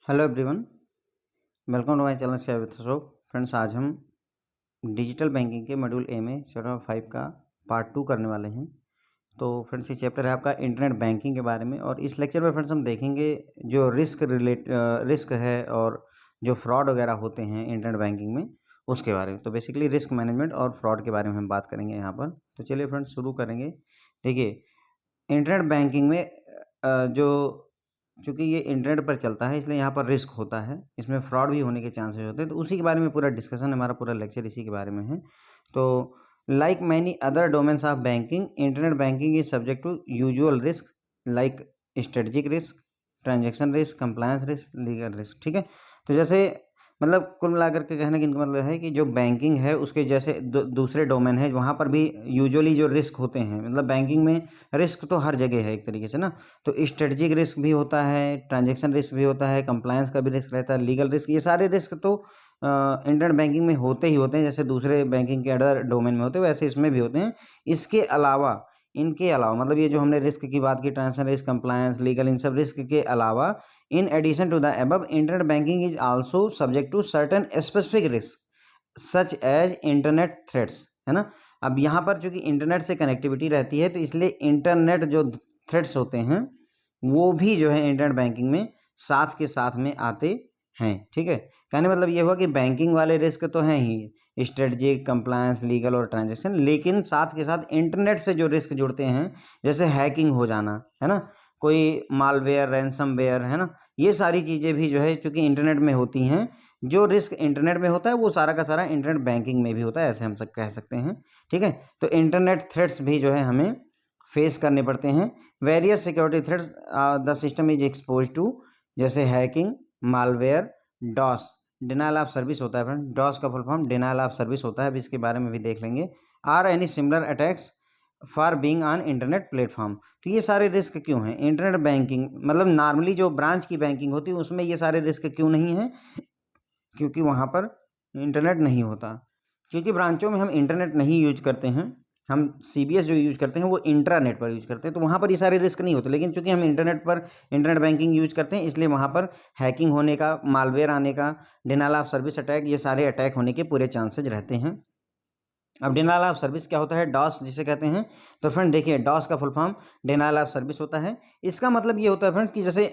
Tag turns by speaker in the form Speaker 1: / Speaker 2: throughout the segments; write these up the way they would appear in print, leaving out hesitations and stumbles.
Speaker 1: Hello everyone, welcome to my channel share with Ashok. Friends, आज हम digital banking के module A में chapter 5 का पार्ट 2 करने वाले हैं। तो फ्रेंड्स, ये चैप्टर है आपका इंटरनेट बैंकिंग के बारे में, और इस लेक्चर में फ्रेंड्स हम देखेंगे जो रिस्क है और जो फ्रॉड वगैरह होते हैं इंटरनेट बैंकिंग में, उसके बारे में। तो बेसिकली रिस्क मैनेजमेंट और फ्रॉड के बारे में हम बात करेंगे यहाँ पर। तो चलिए फ्रेंड्स, शुरू करेंगे। देखिए, इंटरनेट बैंकिंग में जो चूँकि ये इंटरनेट पर चलता है, इसलिए यहाँ पर रिस्क होता है, इसमें फ्रॉड भी होने के चांसेस होते हैं। तो उसी के बारे में पूरा डिस्कशन, हमारा पूरा लेक्चर इसी के बारे में है। तो like many other domains of banking, internet banking is subject to usual risk like strategic risk, transaction risk, compliance risk, legal risk. ठीक है, तो जैसे मतलब कुल मिलाकर के कहने का इनका मतलब है कि जो बैंकिंग है उसके जैसे दूसरे डोमेन है, वहाँ पर भी यूजुअली जो रिस्क होते हैं, मतलब बैंकिंग में रिस्क तो हर जगह है एक तरीके से ना। तो स्ट्रेटजिक रिस्क भी होता है, ट्रांजैक्शन रिस्क भी होता है, कंप्लायंस का भी रिस्क रहता है, लीगल रिस्क, ये सारे रिस्क तो इंटरनेट बैंकिंग में होते ही होते हैं। जैसे दूसरे बैंकिंग के अदर डोमेन में होते हैं, वैसे इसमें भी होते हैं। इसके अलावा, इनके अलावा, मतलब ये जो हमने रिस्क की बात की, ट्रांजैक्शन रिस्क, कंप्लायंस, लीगल, इन सब रिस्क के अलावा, in addition to the above, internet banking is also subject to certain specific risks such as internet threats, है ना। अब यहाँ पर चूंकि इंटरनेट से कनेक्टिविटी रहती है, तो इसलिए इंटरनेट जो थ्रेट्स होते हैं वो भी जो है इंटरनेट बैंकिंग में साथ के साथ में आते हैं। ठीक है, कहने मतलब ये हुआ कि बैंकिंग वाले रिस्क तो हैं ही, स्ट्रेटजिक, कंप्लायंस, लीगल और ट्रांजैक्शन, लेकिन साथ के साथ इंटरनेट से जो रिस्क जुड़ते हैं, जैसे हैकिंग हो जाना, है ना, कोई मालवेयर, रैनसमवेयर, है ना, ये सारी चीज़ें भी जो है चूँकि इंटरनेट में होती हैं। जो रिस्क इंटरनेट में होता है वो सारा का सारा इंटरनेट बैंकिंग में भी होता है, ऐसे हम सब कह सकते हैं। ठीक है, तो इंटरनेट थ्रेट्स भी जो है हमें फेस करने पड़ते हैं। Various security threats the system is expose to, जैसे hacking, malware, DoS, denial of service होता है फ्रेंड। डॉस का full form denial of service होता है, अभी इसके बारे में भी देख लेंगे। Are any similar attacks for being on internet platform. तो ये सारे रिस्क क्यों हैं इंटरनेट बैंकिंग, मतलब नॉर्मली जो ब्रांच की बैंकिंग होती है उसमें ये सारे रिस्क क्यों नहीं है? क्योंकि वहाँ पर इंटरनेट नहीं होता। क्योंकि ब्रांचों में हम इंटरनेट नहीं यूज करते हैं, हम सीबीएस जो यूज करते हैं वो इंट्रानेट पर यूज करते हैं, तो वहाँ पर ये सारे रिस्क नहीं होते। लेकिन चूंकि हम इंटरनेट पर इंटरनेट बैंकिंग यूज करते हैं, इसलिए वहाँ पर हैकिंग होने का, मालवेयर आने का, डिनायल ऑफ सर्विस अटैक, ये सारे अटैक होने के पूरे चांसेज रहते हैं। अब डिनायल ऑफ सर्विस क्या होता है? डॉस जिसे कहते हैं। तो फ्रेंड देखिए, डॉस का full form denial of service होता है। इसका मतलब ये होता है फ्रेंड्स कि जैसे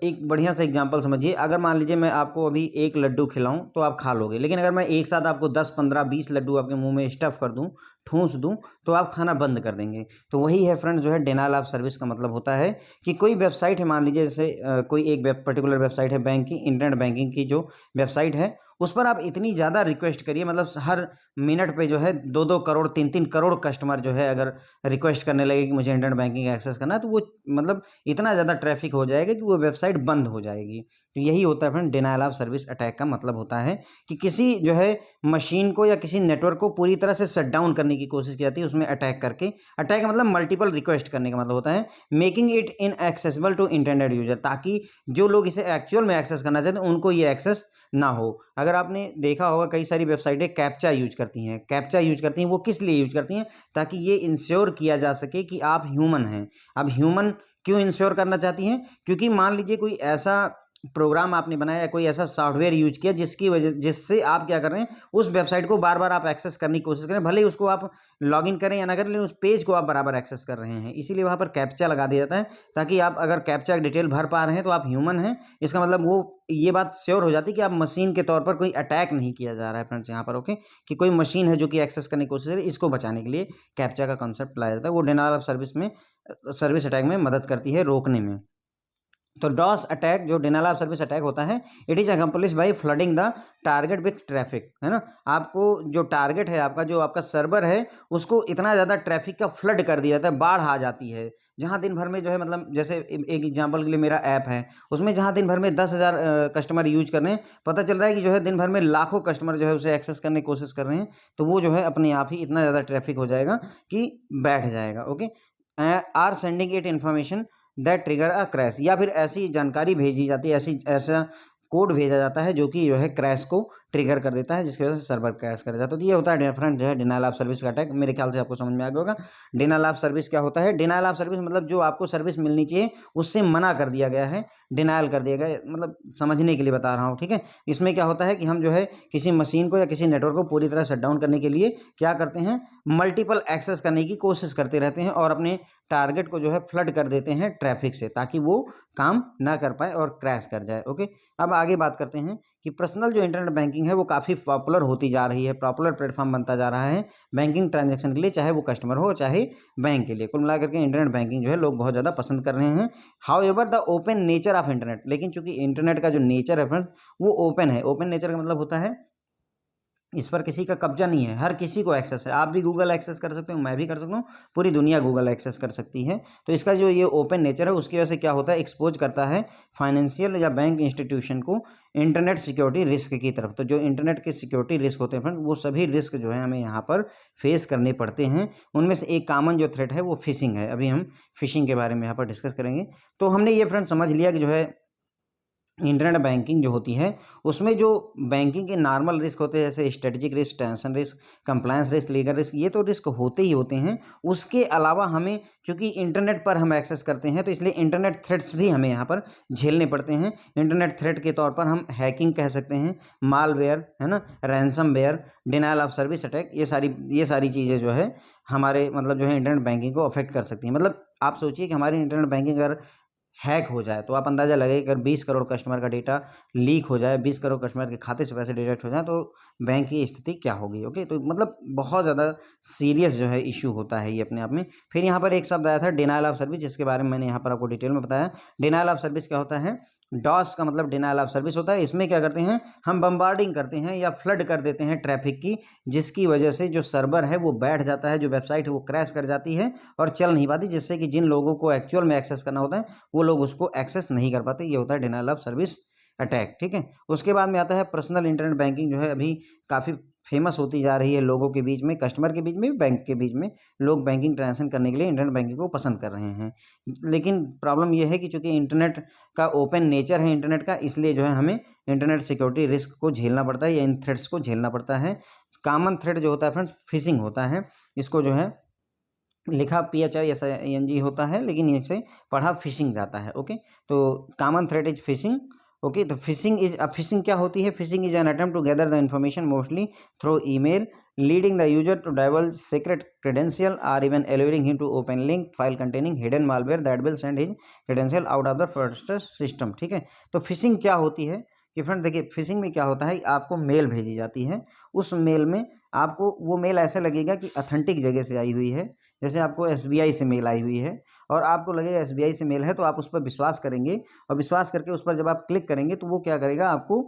Speaker 1: एक बढ़िया सा एग्जांपल समझिए। अगर मान लीजिए मैं आपको अभी एक लड्डू खिलाऊं तो आप खा लोगे, लेकिन अगर मैं एक साथ आपको 10, 15, 20 लड्डू आपके मुंह में स्टफ कर दूं, ठूंस दूं, तो आप खाना बंद कर देंगे। तो वही है फ्रेंड्स, जो है डिनायल ऑफ सर्विस का मतलब होता है कि कोई वेबसाइट है, मान लीजिए जैसे कोई एक पर्टिकुलर वेबसाइट है बैंक की, इंटरनेट बैंकिंग की जो वेबसाइट है, उस पर आप इतनी ज़्यादा रिक्वेस्ट करिए, मतलब हर मिनट पे जो है 2-2 करोड़, 3-3 करोड़ कस्टमर जो है अगर रिक्वेस्ट करने लगे कि मुझे इंटरनेट बैंकिंग एक्सेस करना है, तो वो मतलब इतना ज़्यादा ट्रैफिक हो जाएगा कि वो वेबसाइट बंद हो जाएगी। तो यही होता है friend, denial of service attack का मतलब होता है कि किसी जो है मशीन को या किसी नेटवर्क को पूरी तरह से शट डाउन करने की कोशिश की जाती है, उसमें अटैक करके। अटैक का मतलब मल्टीपल रिक्वेस्ट करने का मतलब होता है, making it inaccessible to internet user, ताकि जो लोग इसे एक्चुअल में एक्सेस करना चाहते हैं उनको ये एक्सेस ना हो। अगर आपने देखा होगा, कई सारी वेबसाइटें कैप्चा यूज करती हैं। कैप्चा यूज करती हैं, वो किस लिए यूज करती हैं? ताकि ये इंश्योर किया जा सके कि आप ह्यूमन हैं। अब ह्यूमन क्यों इंश्योर करना चाहती हैं? क्योंकि मान लीजिए कोई ऐसा प्रोग्राम आपने बनाया या कोई ऐसा सॉफ्टवेयर यूज किया जिससे आप क्या कर रहे हैं, उस वेबसाइट को बार बार आप एक्सेस करने की कोशिश करें, भले ही उसको आप लॉगिन करें या ना करें, लेकिन उस पेज को आप बराबर एक्सेस कर रहे हैं। इसीलिए वहाँ पर कैप्चा लगा दिया जाता है, ताकि आप अगर कैप्चा डिटेल भर पा रहे हैं तो आप ह्यूमन हैं, इसका मतलब वो ये बात श्योर हो जाती है कि आप मशीन के तौर पर कोई अटैक नहीं किया जा रहा है फ्रेंड्स यहाँ पर। ओके, कि कोई मशीन है जो कि एक्सेस करने की कोशिश कर रही है, इसको बचाने के लिए कैप्चा का कॉन्सेप्ट लाया जाता है। वो डिनायल ऑफ सर्विस में, सर्विस अटैक में मदद करती है रोकने में। तो डॉस अटैक, जो डिनायल ऑफ सर्विस अटैक होता है, it is accomplish by flooding the target with traffic, है ना। आपको जो टारगेट है, आपका जो आपका सर्वर है, उसको इतना ज़्यादा ट्रैफिक का फ्लड कर दिया जाता है, बाढ़ आ जाती है। जहाँ दिन भर में जो है, मतलब जैसे एक एग्जांपल के लिए मेरा ऐप है, उसमें जहाँ दिन भर में 10,000 कस्टमर यूज कर रहे हैं, पता चल रहा है कि जो है दिन भर में लाखों कस्टमर जो है उसे एक्सेस करने की कोशिश कर रहे हैं, तो वो जो है अपने आप ही इतना ज़्यादा ट्रैफिक हो जाएगा कि बैठ जाएगा। Okay, or sending it information that trigger a crash, या फिर ऐसी जानकारी भेजी जाती है, ऐसा कोड भेजा जाता है जो कि जो है क्रैश को ट्रिगर कर देता है, जिसकी वजह से सर्वर क्रैश कर जाता है। तो ये होता है डिफरेंट जो है डिनायल ऑफ सर्विस का अटैक। मेरे ख्याल से आपको समझ में आ गया होगा डिनायल ऑफ सर्विस क्या होता है। डिनायल ऑफ सर्विस मतलब जो आपको सर्विस मिलनी चाहिए उससे मना कर दिया गया है, डिनायल कर दिया गया, मतलब समझने के लिए बता रहा हूँ, ठीक है। इसमें क्या होता है कि हम जो है किसी मशीन को या किसी नेटवर्क को पूरी तरह शट डाउन करने के लिए क्या करते हैं, मल्टीपल एक्सेस करने की कोशिश करते रहते हैं और अपने टारगेट को जो है फ्लड कर देते हैं ट्रैफिक से, ताकि वो काम ना कर पाए और क्रैश कर जाए। ओके, अब आगे बात करते हैं कि पर्सनल जो इंटरनेट बैंकिंग है वो काफ़ी पॉपुलर होती जा रही है, पॉपुलर प्लेटफॉर्म बनता जा रहा है बैंकिंग ट्रांजैक्शन के लिए, चाहे वो कस्टमर हो चाहे बैंक के लिए। कुल मिलाकर के इंटरनेट बैंकिंग जो है लोग बहुत ज़्यादा पसंद कर रहे हैं। How ever the open nature of internet, लेकिन चूंकि इंटरनेट का जो नेचर है फ्रेंड्स वो ओपन है। ओपन नेचर का मतलब होता है इस पर किसी का कब्जा नहीं है, हर किसी को एक्सेस है। आप भी गूगल एक्सेस कर सकते हो, मैं भी कर सकता हूँ, पूरी दुनिया गूगल एक्सेस कर सकती है। तो इसका जो ये ओपन नेचर है उसकी वजह से क्या होता है, एक्सपोज करता है फाइनेंशियल या बैंक इंस्टीट्यूशन को इंटरनेट सिक्योरिटी रिस्क की तरफ। तो जो इंटरनेट के सिक्योरिटी रिस्क होते हैं फ्रेंड, वो सभी रिस्क जो है हमें यहाँ पर फेस करने पड़ते हैं। उनमें से एक कॉमन जो थ्रेट है वो फिशिंग है। अभी हम फिशिंग के बारे में यहाँ पर डिस्कस करेंगे। तो हमने ये फ्रेंड समझ लिया कि जो है इंटरनेट बैंकिंग जो होती है उसमें जो बैंकिंग के नॉर्मल रिस्क होते हैं, जैसे strategic risk, tension risk, compliance risk, legal risk, ये तो रिस्क होते ही होते हैं। उसके अलावा हमें चूंकि इंटरनेट पर हम एक्सेस करते हैं तो इसलिए इंटरनेट थ्रेट्स भी हमें यहाँ पर झेलने पड़ते हैं। इंटरनेट थ्रेट के तौर पर हम हैकिंग कह सकते हैं, मालवेयर है ना, ransomware, denial of service attack, ये सारी चीज़ें जो है हमारे मतलब जो है इंटरनेट बैंकिंग को अफेक्ट कर सकती हैं। मतलब आप सोचिए कि हमारी इंटरनेट बैंकिंग अगर हैक हो जाए तो आप अंदाज़ा लगाइए, अगर 20 करोड़ कस्टमर का डेटा लीक हो जाए, 20 करोड़ कस्टमर के खाते से पैसे डिडक्ट हो जाए तो बैंक की स्थिति क्या होगी। ओके, तो मतलब बहुत ज़्यादा सीरियस जो है इश्यू होता है ये अपने आप में। फिर यहाँ पर एक शब्द आया था डिनायल ऑफ सर्विस, जिसके बारे में मैंने यहाँ पर आपको डिटेल में बताया। डिनायल ऑफ सर्विस क्या होता है, डॉस का मतलब डिनायल ऑफ सर्विस होता है। इसमें क्या करते हैं, हम बम्बार्डिंग करते हैं या फ्लड कर देते हैं ट्रैफिक की, जिसकी वजह से जो सर्वर है वो बैठ जाता है, जो वेबसाइट है वो क्रैश कर जाती है और चल नहीं पाती, जिससे कि जिन लोगों को एक्चुअल में एक्सेस करना होता है वो लोग उसको एक्सेस नहीं कर पाते। ये होता है डिनायल ऑफ सर्विस अटैक, ठीक है। उसके बाद में आता है पर्सनल इंटरनेट बैंकिंग, जो है अभी काफ़ी फेमस होती जा रही है लोगों के बीच में, कस्टमर के बीच में, बैंक के बीच में। लोग बैंकिंग ट्रांजेक्शन करने के लिए इंटरनेट बैंकिंग को पसंद कर रहे हैं। लेकिन प्रॉब्लम यह है कि चूंकि इंटरनेट का ओपन नेचर है इंटरनेट का, इसलिए जो है हमें इंटरनेट सिक्योरिटी रिस्क को झेलना पड़ता है या इन थ्रेट्स को झेलना पड़ता है। कॉमन थ्रेट जो होता है फ्रेंड्स फिशिंग होता है। इसको जो है लिखा PHISING होता है, लेकिन इसे पढ़ा फिशिंग जाता है। ओके, तो common threat is phishing. Okay, तो फिशिंग क्या होती है, phishing is an attempt to gather the information mostly through email, leading the user to divulge secret credential or even alluring him to open link file containing hidden malware that will send his credential out of the fraudster system। ठीक है, तो phishing क्या होती है कि friend देखिए, fishing में क्या होता है, आपको मेल भेजी जाती है। उस मेल में आपको वो मेल ऐसा लगेगा कि ऑथेंटिक जगह से आई हुई है। जैसे आपको SBI से मेल आई हुई है और आपको लगेगा SBI से मेल है, तो आप उस पर विश्वास करेंगे और विश्वास करके उस पर जब आप क्लिक करेंगे तो वो क्या करेगा, आपको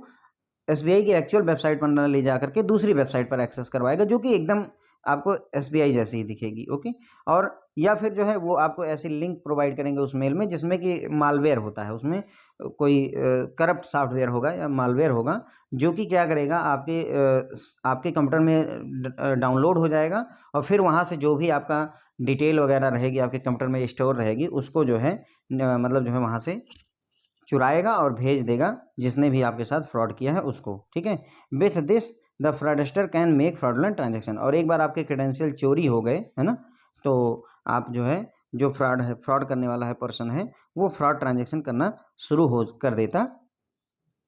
Speaker 1: SBI की एक्चुअल वेबसाइट पर ना ले जा करके दूसरी वेबसाइट पर एक्सेस करवाएगा, जो कि एकदम आपको SBI जैसी ही दिखेगी। ओके, और या फिर जो है वो आपको ऐसी लिंक प्रोवाइड करेंगे उस मेल में जिसमें कि मालवेयर होता है, उसमें कोई करप्ट सॉफ्टवेयर होगा या मालवेयर होगा, जो कि क्या करेगा, आपके कंप्यूटर में डाउनलोड हो जाएगा और फिर वहाँ से जो भी आपका डिटेल वगैरह रहेगी आपके कंप्यूटर में स्टोर रहेगी, उसको जो है मतलब जो है वहाँ से चुराएगा और भेज देगा जिसने भी आपके साथ फ्रॉड किया है उसको। ठीक है, with this the fraudster can make fraudulent transaction. और एक बार आपके क्रेडेंशियल चोरी हो गए है ना, तो आप जो है जो फ्रॉड करने वाला है पर्सन है, वो फ्रॉड ट्रांजेक्शन करना शुरू हो कर देता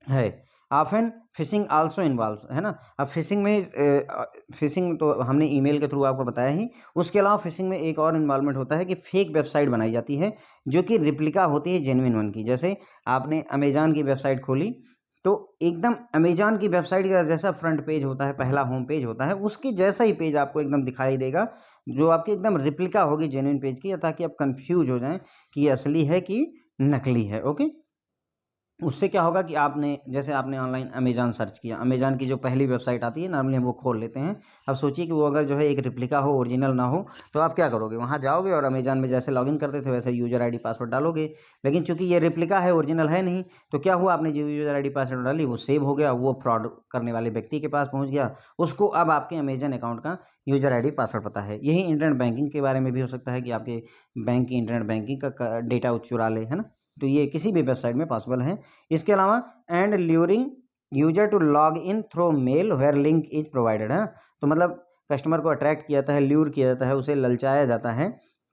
Speaker 1: है। ऑफन फिशिंग आल्सो इन्वॉल्व है ना। अब फिशिंग तो हमने ईमेल के थ्रू आपको बताया ही। उसके अलावा फिशिंग में एक और इन्वॉल्वमेंट होता है कि फेक वेबसाइट बनाई जाती है जो कि रिप्लिका होती है जेन्युइन वन की। जैसे आपने अमेज़न की वेबसाइट खोली तो एकदम अमेज़न की वेबसाइट का जैसा फ्रंट पेज होता है, पहला होम पेज होता है, उसके जैसा ही पेज आपको एकदम दिखाई देगा, जो आपकी एकदम रिप्लिका होगी जेन्युइन पेज की, ताकि आप कंफ्यूज हो जाएं कि ये असली है कि नकली है। ओके, उससे क्या होगा कि जैसे आपने ऑनलाइन अमेज़न सर्च किया, अमेज़न की जो पहली वेबसाइट आती है नॉर्मली हम वो खोल लेते हैं। अब सोचिए कि वो अगर जो है एक रिप्लिका हो, ओरिजिनल ना हो, तो आप क्या करोगे, वहाँ जाओगे और अमेज़न में जैसे लॉगिन करते थे वैसे यूज़र आईडी पासवर्ड डालोगे। लेकिन चूंकि ये रिप्लिका है, ओरिजिनल है नहीं, तो क्या हुआ, आपने जो यूज़र आईडी पासवर्ड डाली वो सेव हो गया, वो फ्रॉड करने वाले व्यक्ति के पास पहुँच गया, उसको अब आपके अमेज़न अकाउंट का यूज़र आईडी पासवर्ड पता है। यही इंटरनेट बैंकिंग के बारे में भी हो सकता है कि आपके बैंक की इंटरनेट बैंकिंग का डेटा चुरा ले, है ना। तो ये किसी भी वेबसाइट में पॉसिबल है। इसके अलावा and luring user to log in through mail where link is provided है। तो मतलब कस्टमर को अट्रैक्ट किया जाता है, ल्यूर किया जाता है, उसे ललचाया जाता है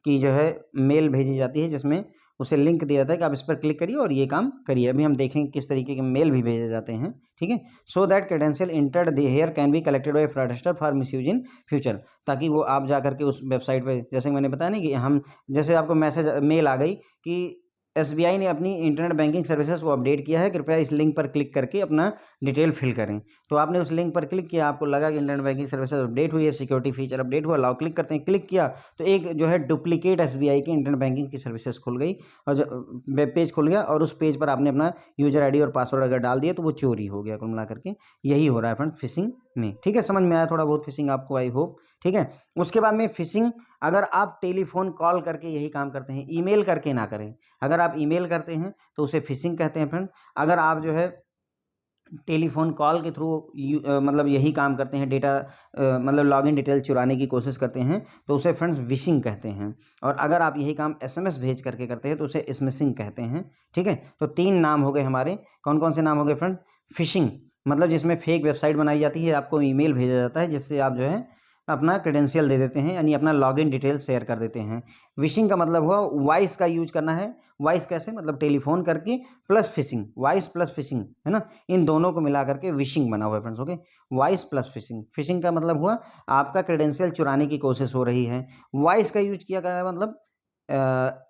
Speaker 1: कि जो है मेल भेजी जाती है जिसमें उसे लिंक दिया जाता है कि आप इस पर क्लिक करिए और ये काम करिए। अभी हम देखेंगे किस तरीके के मेल भी भेजे जाते हैं, ठीक है। So that credential entered there can be collected by fraudster for misuse in future, ताकि वो आप जा करके उस वेबसाइट पे, जैसे मैंने बताया ना कि हम जैसे आपको मैसेज मेल आ गई कि एसबीआई ने अपनी इंटरनेट बैंकिंग सर्विसेज को अपडेट किया है, कृपया इस लिंक पर क्लिक करके अपना डिटेल फिल करें। तो आपने उस लिंक पर क्लिक किया, आपको लगा कि इंटरनेट बैंकिंग सर्विसेज अपडेट हुई है, सिक्योरिटी फीचर अपडेट हुआ, अलाउ क्लिक करते हैं, क्लिक किया तो एक जो है डुप्लीकेट एसबीआई की इंटरनेट बैंकिंग की सर्विसेज खुल गई और जो वेब पेज खुल गया और उस पेज पर आपने अपना यूजर आईडी और पासवर्ड अगर डाल दिया तो वो चोरी हो गया। कुल मिला करके यही हो रहा है फ्रेंड फिशिंग में, ठीक है। समझ में आया थोड़ा बहुत फिशिंग आपको, आई होप, ठीक है। उसके बाद में फिशिंग, अगर आप टेलीफोन कॉल करके यही काम करते हैं, ईमेल करके ना करें। अगर आप ईमेल करते हैं तो उसे फिशिंग कहते हैं फ्रेंड। अगर आप जो है टेलीफोन कॉल के थ्रू मतलब यही काम करते हैं, डेटा मतलब लॉगिन डिटेल चुराने की कोशिश करते हैं तो उसे फ्रेंड्स विशिंग कहते हैं। और अगर आप यही काम एसएमएस भेज करके करते हैं तो उसे स्मिशिंग कहते हैं, ठीक है। तो 3 नाम हो गए हमारे, कौन कौन से नाम हो गए फ्रेंड? फिशिंग मतलब जिसमें फेक वेबसाइट बनाई जाती है, आपको ईमेल भेजा जाता है जिससे आप जो है अपना क्रेडेंशियल दे देते हैं, यानी अपना लॉगिन डिटेल शेयर कर देते हैं। विशिंग का मतलब हुआ वॉइस का यूज करना है। वॉइस कैसे? मतलब टेलीफोन करके plus fishing, voice plus fishing, है ना, इन दोनों को मिला करके विशिंग बना हुआ है friends, okay. Voice plus fishing, fishing का मतलब हुआ आपका क्रेडेंशियल चुराने की कोशिश हो रही है। वॉइस का यूज किया गया मतलब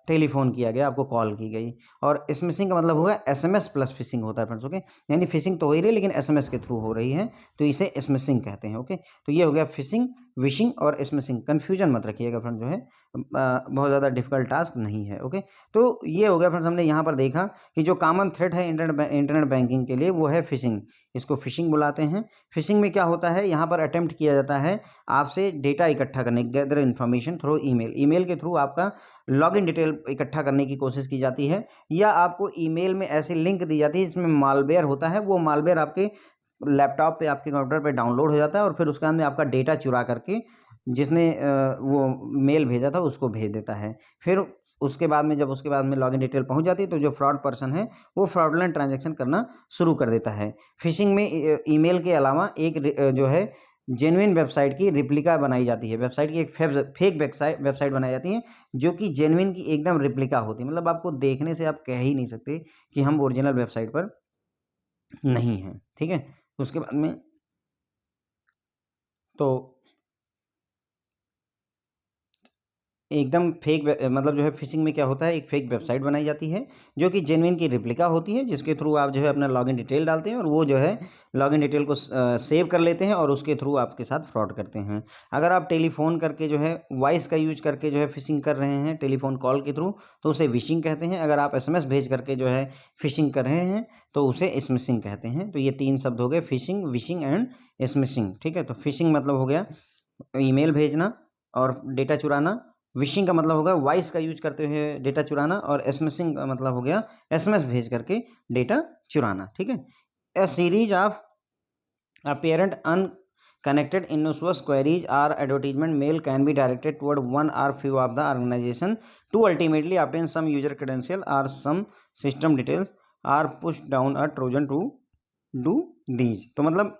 Speaker 1: टेलीफोन किया गया, आपको कॉल की गई। और स्मिशिंग का मतलब होगा एसएमएस प्लस फिशिंग होता है फ्रेंड्स, ओके। यानी फिशिंग तो हो ही रही है लेकिन एसएमएस के थ्रू हो रही है, तो इसे स्मिशिंग कहते हैं, ओके। तो ये हो गया फिशिंग, विशिंग और स्मिशिंग। कंफ्यूजन मत रखिएगा फ्रेंड, जो है बहुत ज़्यादा डिफिकल्ट टास्क नहीं है, ओके। तो ये हो गया फ्रेंड्स, हमने यहाँ पर देखा कि जो कॉमन थ्रेट है इंटरनेट बैंकिंग के लिए वो है फिशिंग, इसको फिशिंग बुलाते हैं। फिशिंग में क्या होता है, यहाँ पर अटेम्प्ट किया जाता है आपसे डेटा इकट्ठा करने, gather information through email, email के थ्रू आपका लॉगिन डिटेल इकट्ठा करने की कोशिश की जाती है, या आपको ईमेल में ऐसी लिंक दी जाती है जिसमें मालवेयर होता है, वो मालवेयर आपके लैपटॉप पे, आपके कंप्यूटर पे डाउनलोड हो जाता है और फिर उसके बाद में आपका डेटा चुरा करके जिसने वो मेल भेजा था उसको भेज देता है। फिर उसके बाद में जब उसके बाद में लॉगिन डिटेल पहुंच जाती है तो जो फ्रॉड पर्सन है वो फ्रॉडलेंट ट्रांजैक्शन करना शुरू कर देता है। फिशिंग में ईमेल के अलावा एक जो है जेन्युइन वेबसाइट की रिप्लिका बनाई जाती है, वेबसाइट की एक फेक वेबसाइट बनाई जाती है जो कि जेन्युइन की एकदम रिप्लिका होती है, मतलब आपको देखने से आप कह ही नहीं सकते कि हम ओरिजिनल वेबसाइट पर नहीं हैं, ठीक है। उसके बाद में तो एकदम फेक मतलब जो है फिशिंग में क्या होता है, एक फेक वेबसाइट बनाई जाती है जो कि जेन्युइन की रिप्लिका होती है, जिसके थ्रू आप जो है अपना लॉगिन डिटेल डालते हैं और वो जो है लॉगिन डिटेल को सेव कर लेते हैं और उसके थ्रू आपके साथ फ्रॉड करते हैं। अगर आप टेलीफोन करके जो है वॉइस का यूज करके जो है फिशिंग कर रहे हैं टेलीफोन कॉल के थ्रू तो उसे विशिंग कहते हैं। अगर आप एसएमएस भेज करके जो है फिशिंग कर रहे हैं तो उसे स्मिशिंग कहते हैं। तो ये 3 शब्द हो गए, फिशिंग, विशिंग एंड स्मिशिंग, ठीक है। तो फिशिंग मतलब हो गया ईमेल भेजना और डेटा चुराना, विशिंग का मतलब होगा वॉइस का यूज करते हुए डेटा चुराना, और एसएमएसिंग का मतलब हो गया एसएमएस भेज करके डेटा चुराना, ठीक है। A series of apparent unconnected innocuous queries or advertisement mail can be directed toward one or few of the organization to ultimately obtain some user credential or some system details or push down a trojan to do these। तो मतलब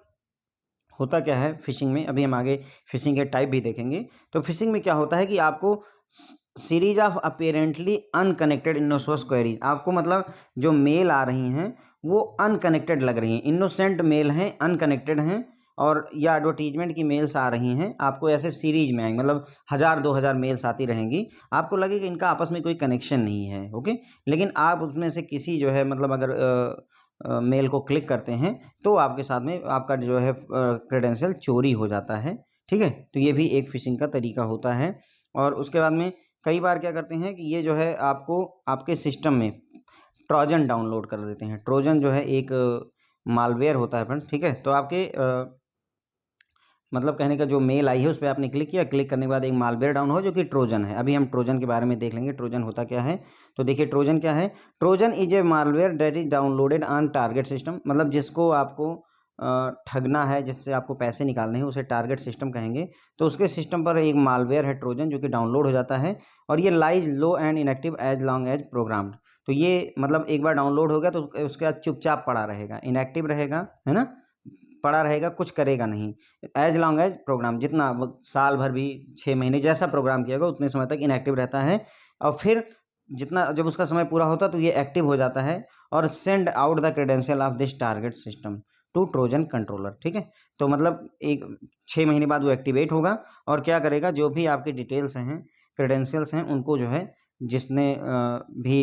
Speaker 1: होता क्या है fishing में, अभी हम आगे fishing के टाइप भी देखेंगे। तो फिशिंग में क्या होता है कि आपको series of apparently unconnected innocuous queries, आपको मतलब जो मेल आ रही हैं वो अनकनेक्टेड लग रही हैं, इनोसेंट मेल हैं, अनकनेक्टेड हैं, और या एडवर्टीजमेंट की मेल्स आ रही हैं, आपको ऐसे सीरीज में आएंगे, मतलब 1000-2000 मेल्स आती रहेंगी, आपको लगेगा इनका आपस में कोई कनेक्शन नहीं है, ओके। लेकिन आप उसमें से किसी जो है मतलब अगर मेल को क्लिक करते हैं तो आपके साथ में आपका जो है क्रेडेंशियल चोरी हो जाता है, ठीक है। तो ये भी एक फिशिंग का तरीका होता है। और उसके बाद में कई बार क्या करते हैं कि ये जो है आपको आपके सिस्टम में ट्रोजन डाउनलोड कर देते हैं। ट्रोजन जो है एक मालवेयर होता है फ्रेंड्स, ठीक है। तो आपके मतलब कहने का जो मेल आई है उस पर आपने क्लिक किया, क्लिक करने के बाद एक मालवेयर डाउन हो जो कि ट्रोजन है। अभी हम ट्रोजन के बारे में देख लेंगे, ट्रोजन होता क्या है। तो देखिए ट्रोजन क्या है, Trojan is a malware that is downloaded on target system, मतलब जिसको आपको ठगना है, जिससे आपको पैसे निकालने हैं, उसे टारगेट सिस्टम कहेंगे। तो उसके सिस्टम पर एक मालवेयर है ट्रोजन जो कि डाउनलोड हो जाता है और ये lies low and inactive as long as programmed. तो ये मतलब एक बार डाउनलोड हो गया तो उसके बाद चुपचाप पड़ा रहेगा, इनएक्टिव रहेगा, है ना, पड़ा रहेगा, कुछ करेगा नहीं। एज लॉन्ग एज प्रोग्राम, जितना साल भर भी 6 महीने जैसा प्रोग्राम किया गया उतने समय तक इनएक्टिव रहता है, और फिर जितना जब उसका समय पूरा होता है तो ये एक्टिव हो जाता है और send out the credential of this target system to Trojan controller. ठीक है, तो मतलब एक 6 महीने बाद वो एक्टिवेट होगा और क्या करेगा, जो भी आपकी डिटेल्स हैं, क्रेडेंशियल्स हैं, उनको जो है जिसने भी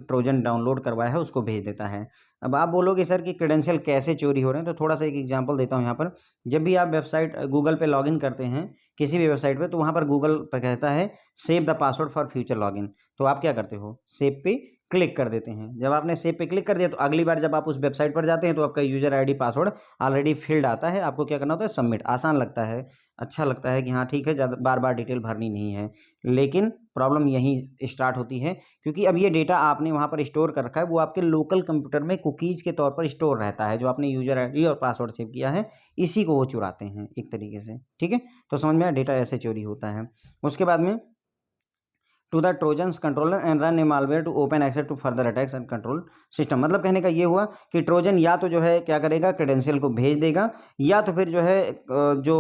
Speaker 1: ट्रोजन डाउनलोड करवाया है उसको भेज देता है। अब आप बोलोगे सर कि क्रेडेंशियल कैसे चोरी हो रहे हैं, तो थोड़ा सा एक एग्जांपल देता हूँ यहाँ पर। जब भी आप वेबसाइट गूगल पे लॉगिन करते हैं किसी भी वेबसाइट पे, तो वहाँ पर गूगल पर कहता है save the password for future login, तो आप क्या करते हो, सेव पे क्लिक कर देते हैं। जब आपने सेव पे क्लिक कर दिया तो अगली बार जब आप उस वेबसाइट पर जाते हैं तो आपका user ID password already field आता है, आपको क्या करना होता है, सबमिट। आसान लगता है, अच्छा लगता है कि हाँ ठीक है, ज़्यादा बार बार डिटेल भरनी नहीं है, लेकिन प्रॉब्लम यहीं स्टार्ट होती है, क्योंकि अब ये डेटा आपने वहाँ पर स्टोर कर रखा है, वो आपके लोकल कंप्यूटर में कुकीज़ के तौर पर स्टोर रहता है, जो आपने यूजर आईडी और पासवर्ड सेव किया है, इसी को वो चुराते हैं एक तरीके से। ठीक है, तो समझ में आया, डेटा ऐसे चोरी होता है। उसके बाद में to the Trojans controller and run a malware to open access to further attacks and control system. मतलब कहने का ये हुआ कि ट्रोजन या तो जो है क्या करेगा, क्रेडेंशियल को भेज देगा, या तो फिर जो है जो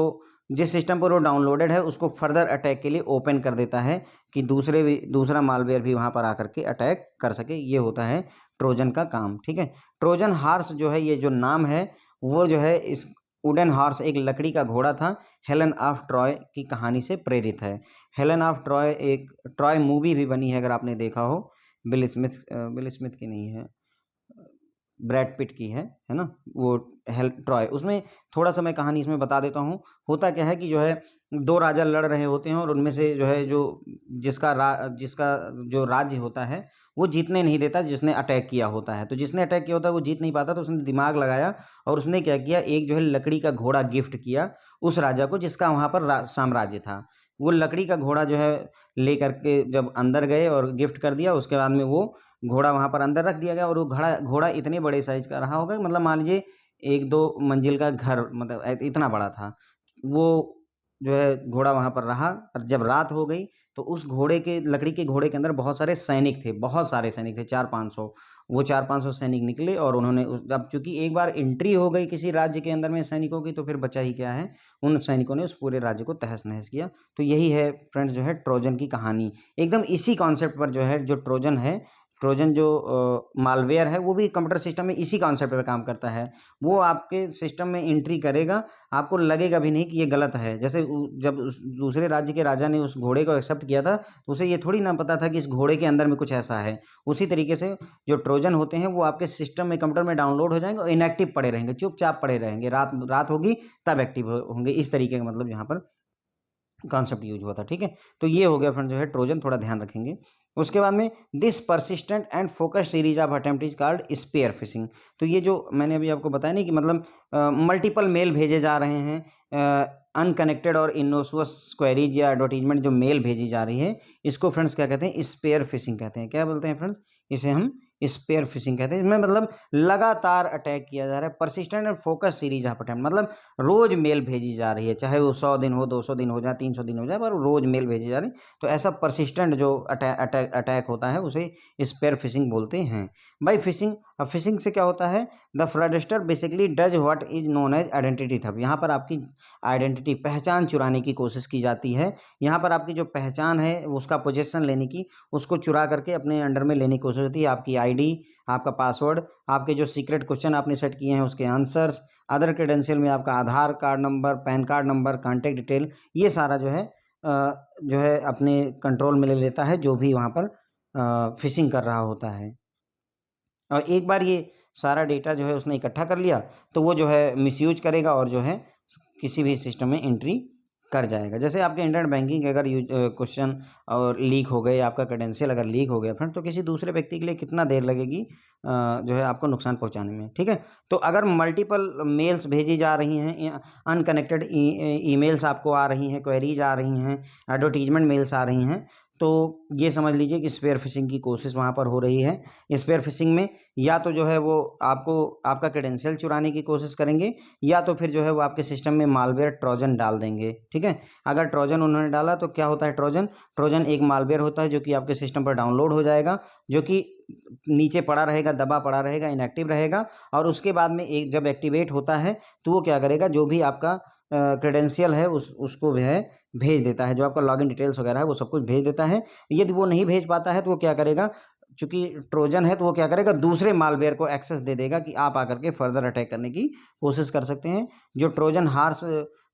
Speaker 1: जिस सिस्टम पर वो डाउनलोडेड है उसको फर्दर अटैक के लिए ओपन कर देता है कि दूसरा मालवेयर भी वहाँ पर आकर के अटैक कर सके। ये होता है ट्रोजन का काम। ठीक है, ट्रोजन हॉर्स जो है, ये जो नाम है वो जो है इस वुडन हॉर्स एक लकड़ी का घोड़ा था, हेलन ऑफ ट्रॉय की कहानी से प्रेरित है। हेलन ऑफ ट्रॉय, एक ट्रॉय मूवी भी बनी है अगर आपने देखा हो, बिल स्मिथ की नहीं है, ब्रैड पिट की है ना, वो ट्रॉय। उसमें थोड़ा सा मैं कहानी इसमें बता देता हूँ। होता क्या है कि जो है दो राजा लड़ रहे होते हैं और उनमें से जो है जिसका जो राज्य होता है वो जीतने नहीं देता जिसने अटैक किया होता है। तो जिसने अटैक किया होता है वो जीत नहीं पाता, तो उसने दिमाग लगाया और उसने क्या किया, एक जो है लकड़ी का घोड़ा गिफ्ट किया उस राजा को जिसका वहाँ पर साम्राज्य था। वो लकड़ी का घोड़ा जो है लेकर के जब अंदर गए और गिफ्ट कर दिया, उसके बाद में वो घोड़ा वहाँ पर अंदर रख दिया गया और वो घोड़ा इतने बड़े साइज का रहा होगा, मतलब मान लीजिए 1-2 मंजिल का घर, मतलब इतना बड़ा था। वो जो है घोड़ा वहाँ पर रहा और जब रात हो गई तो उस लकड़ी के घोड़े के अंदर बहुत सारे सैनिक थे, बहुत सारे सैनिक थे, 400-500। वो 400-500 सैनिक निकले और उन्होंने अब चूंकि एक बार एंट्री हो गई किसी राज्य के अंदर में सैनिकों की, तो फिर बचा ही क्या है, उन सैनिकों ने उस पूरे राज्य को तहस नहस किया। तो यही है फ्रेंड्स जो है ट्रोजन की कहानी। एकदम इसी कॉन्सेप्ट पर जो है जो ट्रोजन है, ट्रोजन जो मालवेयर है, वो भी कंप्यूटर सिस्टम में इसी कॉन्सेप्ट पे काम करता है। वो आपके सिस्टम में एंट्री करेगा, आपको लगेगा भी नहीं कि ये गलत है। जैसे जब उस दूसरे राज्य के राजा ने उस घोड़े को एक्सेप्ट किया था तो उसे ये थोड़ी ना पता था कि इस घोड़े के अंदर में कुछ ऐसा है। उसी तरीके से जो ट्रोजन होते हैं वो आपके सिस्टम में, कंप्यूटर में डाउनलोड हो जाएंगे और इनएक्टिव पड़े रहेंगे, चुपचाप पड़े रहेंगे, रात रात होगी तब एक्टिव होंगे। इस तरीके का मतलब यहाँ पर कॉन्सेप्ट यूज हुआ था। ठीक है, तो ये हो गया फ्रेंड जो है ट्रोजन, थोड़ा ध्यान रखेंगे। उसके बाद में this persistent and focus series of attempt is called spear phishing. तो ये जो मैंने अभी आपको बताया नहीं कि मतलब मल्टीपल मेल भेजे जा रहे हैं, अनकनेक्टेड और इनोसुअस क्वेरीज या एडवर्टीजमेंट जो मेल भेजी जा रही है, इसको फ्रेंड्स क्या कहते हैं, स्पेयर फिशिंग कहते हैं। क्या बोलते हैं फ्रेंड्स, इसे हम स्पेयर फिशिंग कहते हैं। इसमें मतलब लगातार अटैक किया जा रहा है, persistent and focus series of attempt, मतलब रोज मेल भेजी जा रही है, चाहे वो 100 दिन हो, 200 दिन हो जाए, 300 दिन हो जाए, पर रोज मेल भेजी जा रही है। तो ऐसा परसिस्टेंट जो अटैक होता है उसे स्पेयर फिशिंग बोलते हैं। बाई फिशिंग, अब फिशिंग से क्या होता है, the fraudster basically does what is known as identity theft. यहाँ पर आपकी आइडेंटिटी, पहचान चुराने की कोशिश की जाती है। यहाँ पर आपकी जो पहचान है उसका पोजेशन लेने की, उसको चुरा करके अपने अंडर में लेने की कोशिश होती है। आपकी आईडी, आपका पासवर्ड, आपके जो सीक्रेट क्वेश्चन आपने सेट किए हैं उसके आंसर्स, अदर क्रेडेंशियल में आपका Aadhaar card number, PAN card number, contact detail, ये सारा जो है अपने कंट्रोल में ले लेता है जो भी वहाँ पर फिशिंग कर रहा होता है। और एक बार ये सारा डेटा जो है उसने इकट्ठा कर लिया तो वो जो है मिसयूज करेगा और जो है किसी भी सिस्टम में एंट्री कर जाएगा। जैसे आपके इंटरनेट बैंकिंग अगर क्वेश्चन और लीक हो गए, आपका क्रेडेंशियल अगर लीक हो गया फ्रेंड, तो किसी दूसरे व्यक्ति के लिए कितना देर लगेगी जो है आपको नुकसान पहुंचाने में। ठीक है, तो अगर मल्टीपल मेल्स भेजी जा रही हैं, अनकनेक्टेड ईमेल्स आपको आ रही हैं, क्वेरीज आ रही हैं, एडवर्टीजमेंट मेल्स आ रही हैं, तो ये समझ लीजिए कि स्पेयर फिशिंग की कोशिश वहाँ पर हो रही है। स्पेयर फिशिंग में या तो जो है वो आपको आपका क्रेडेंशियल चुराने की कोशिश करेंगे, या तो फिर जो है वो आपके सिस्टम में मालवेयर ट्रोजन डाल देंगे। ठीक है, अगर ट्रोजन उन्होंने डाला तो क्या होता है, ट्रोजन एक मालवेयर होता है जो कि आपके सिस्टम पर डाउनलोड हो जाएगा, जो कि नीचे पड़ा रहेगा, दबा पड़ा रहेगा, इनएक्टिव रहेगा, और उसके बाद में एक जब एक्टिवेट होता है तो वो क्या करेगा, जो भी आपका क्रेडेंशियल है उसको जो है भेज देता है, जो आपका लॉगिन डिटेल्स वगैरह है वो सब कुछ भेज देता है। यदि वो नहीं भेज पाता है तो वो क्या करेगा, चूँकि ट्रोजन है तो वो क्या करेगा, दूसरे मालवेयर को एक्सेस दे देगा कि आप आकर के फर्दर अटैक करने की कोशिश कर सकते हैं। जो ट्रोजन हॉर्स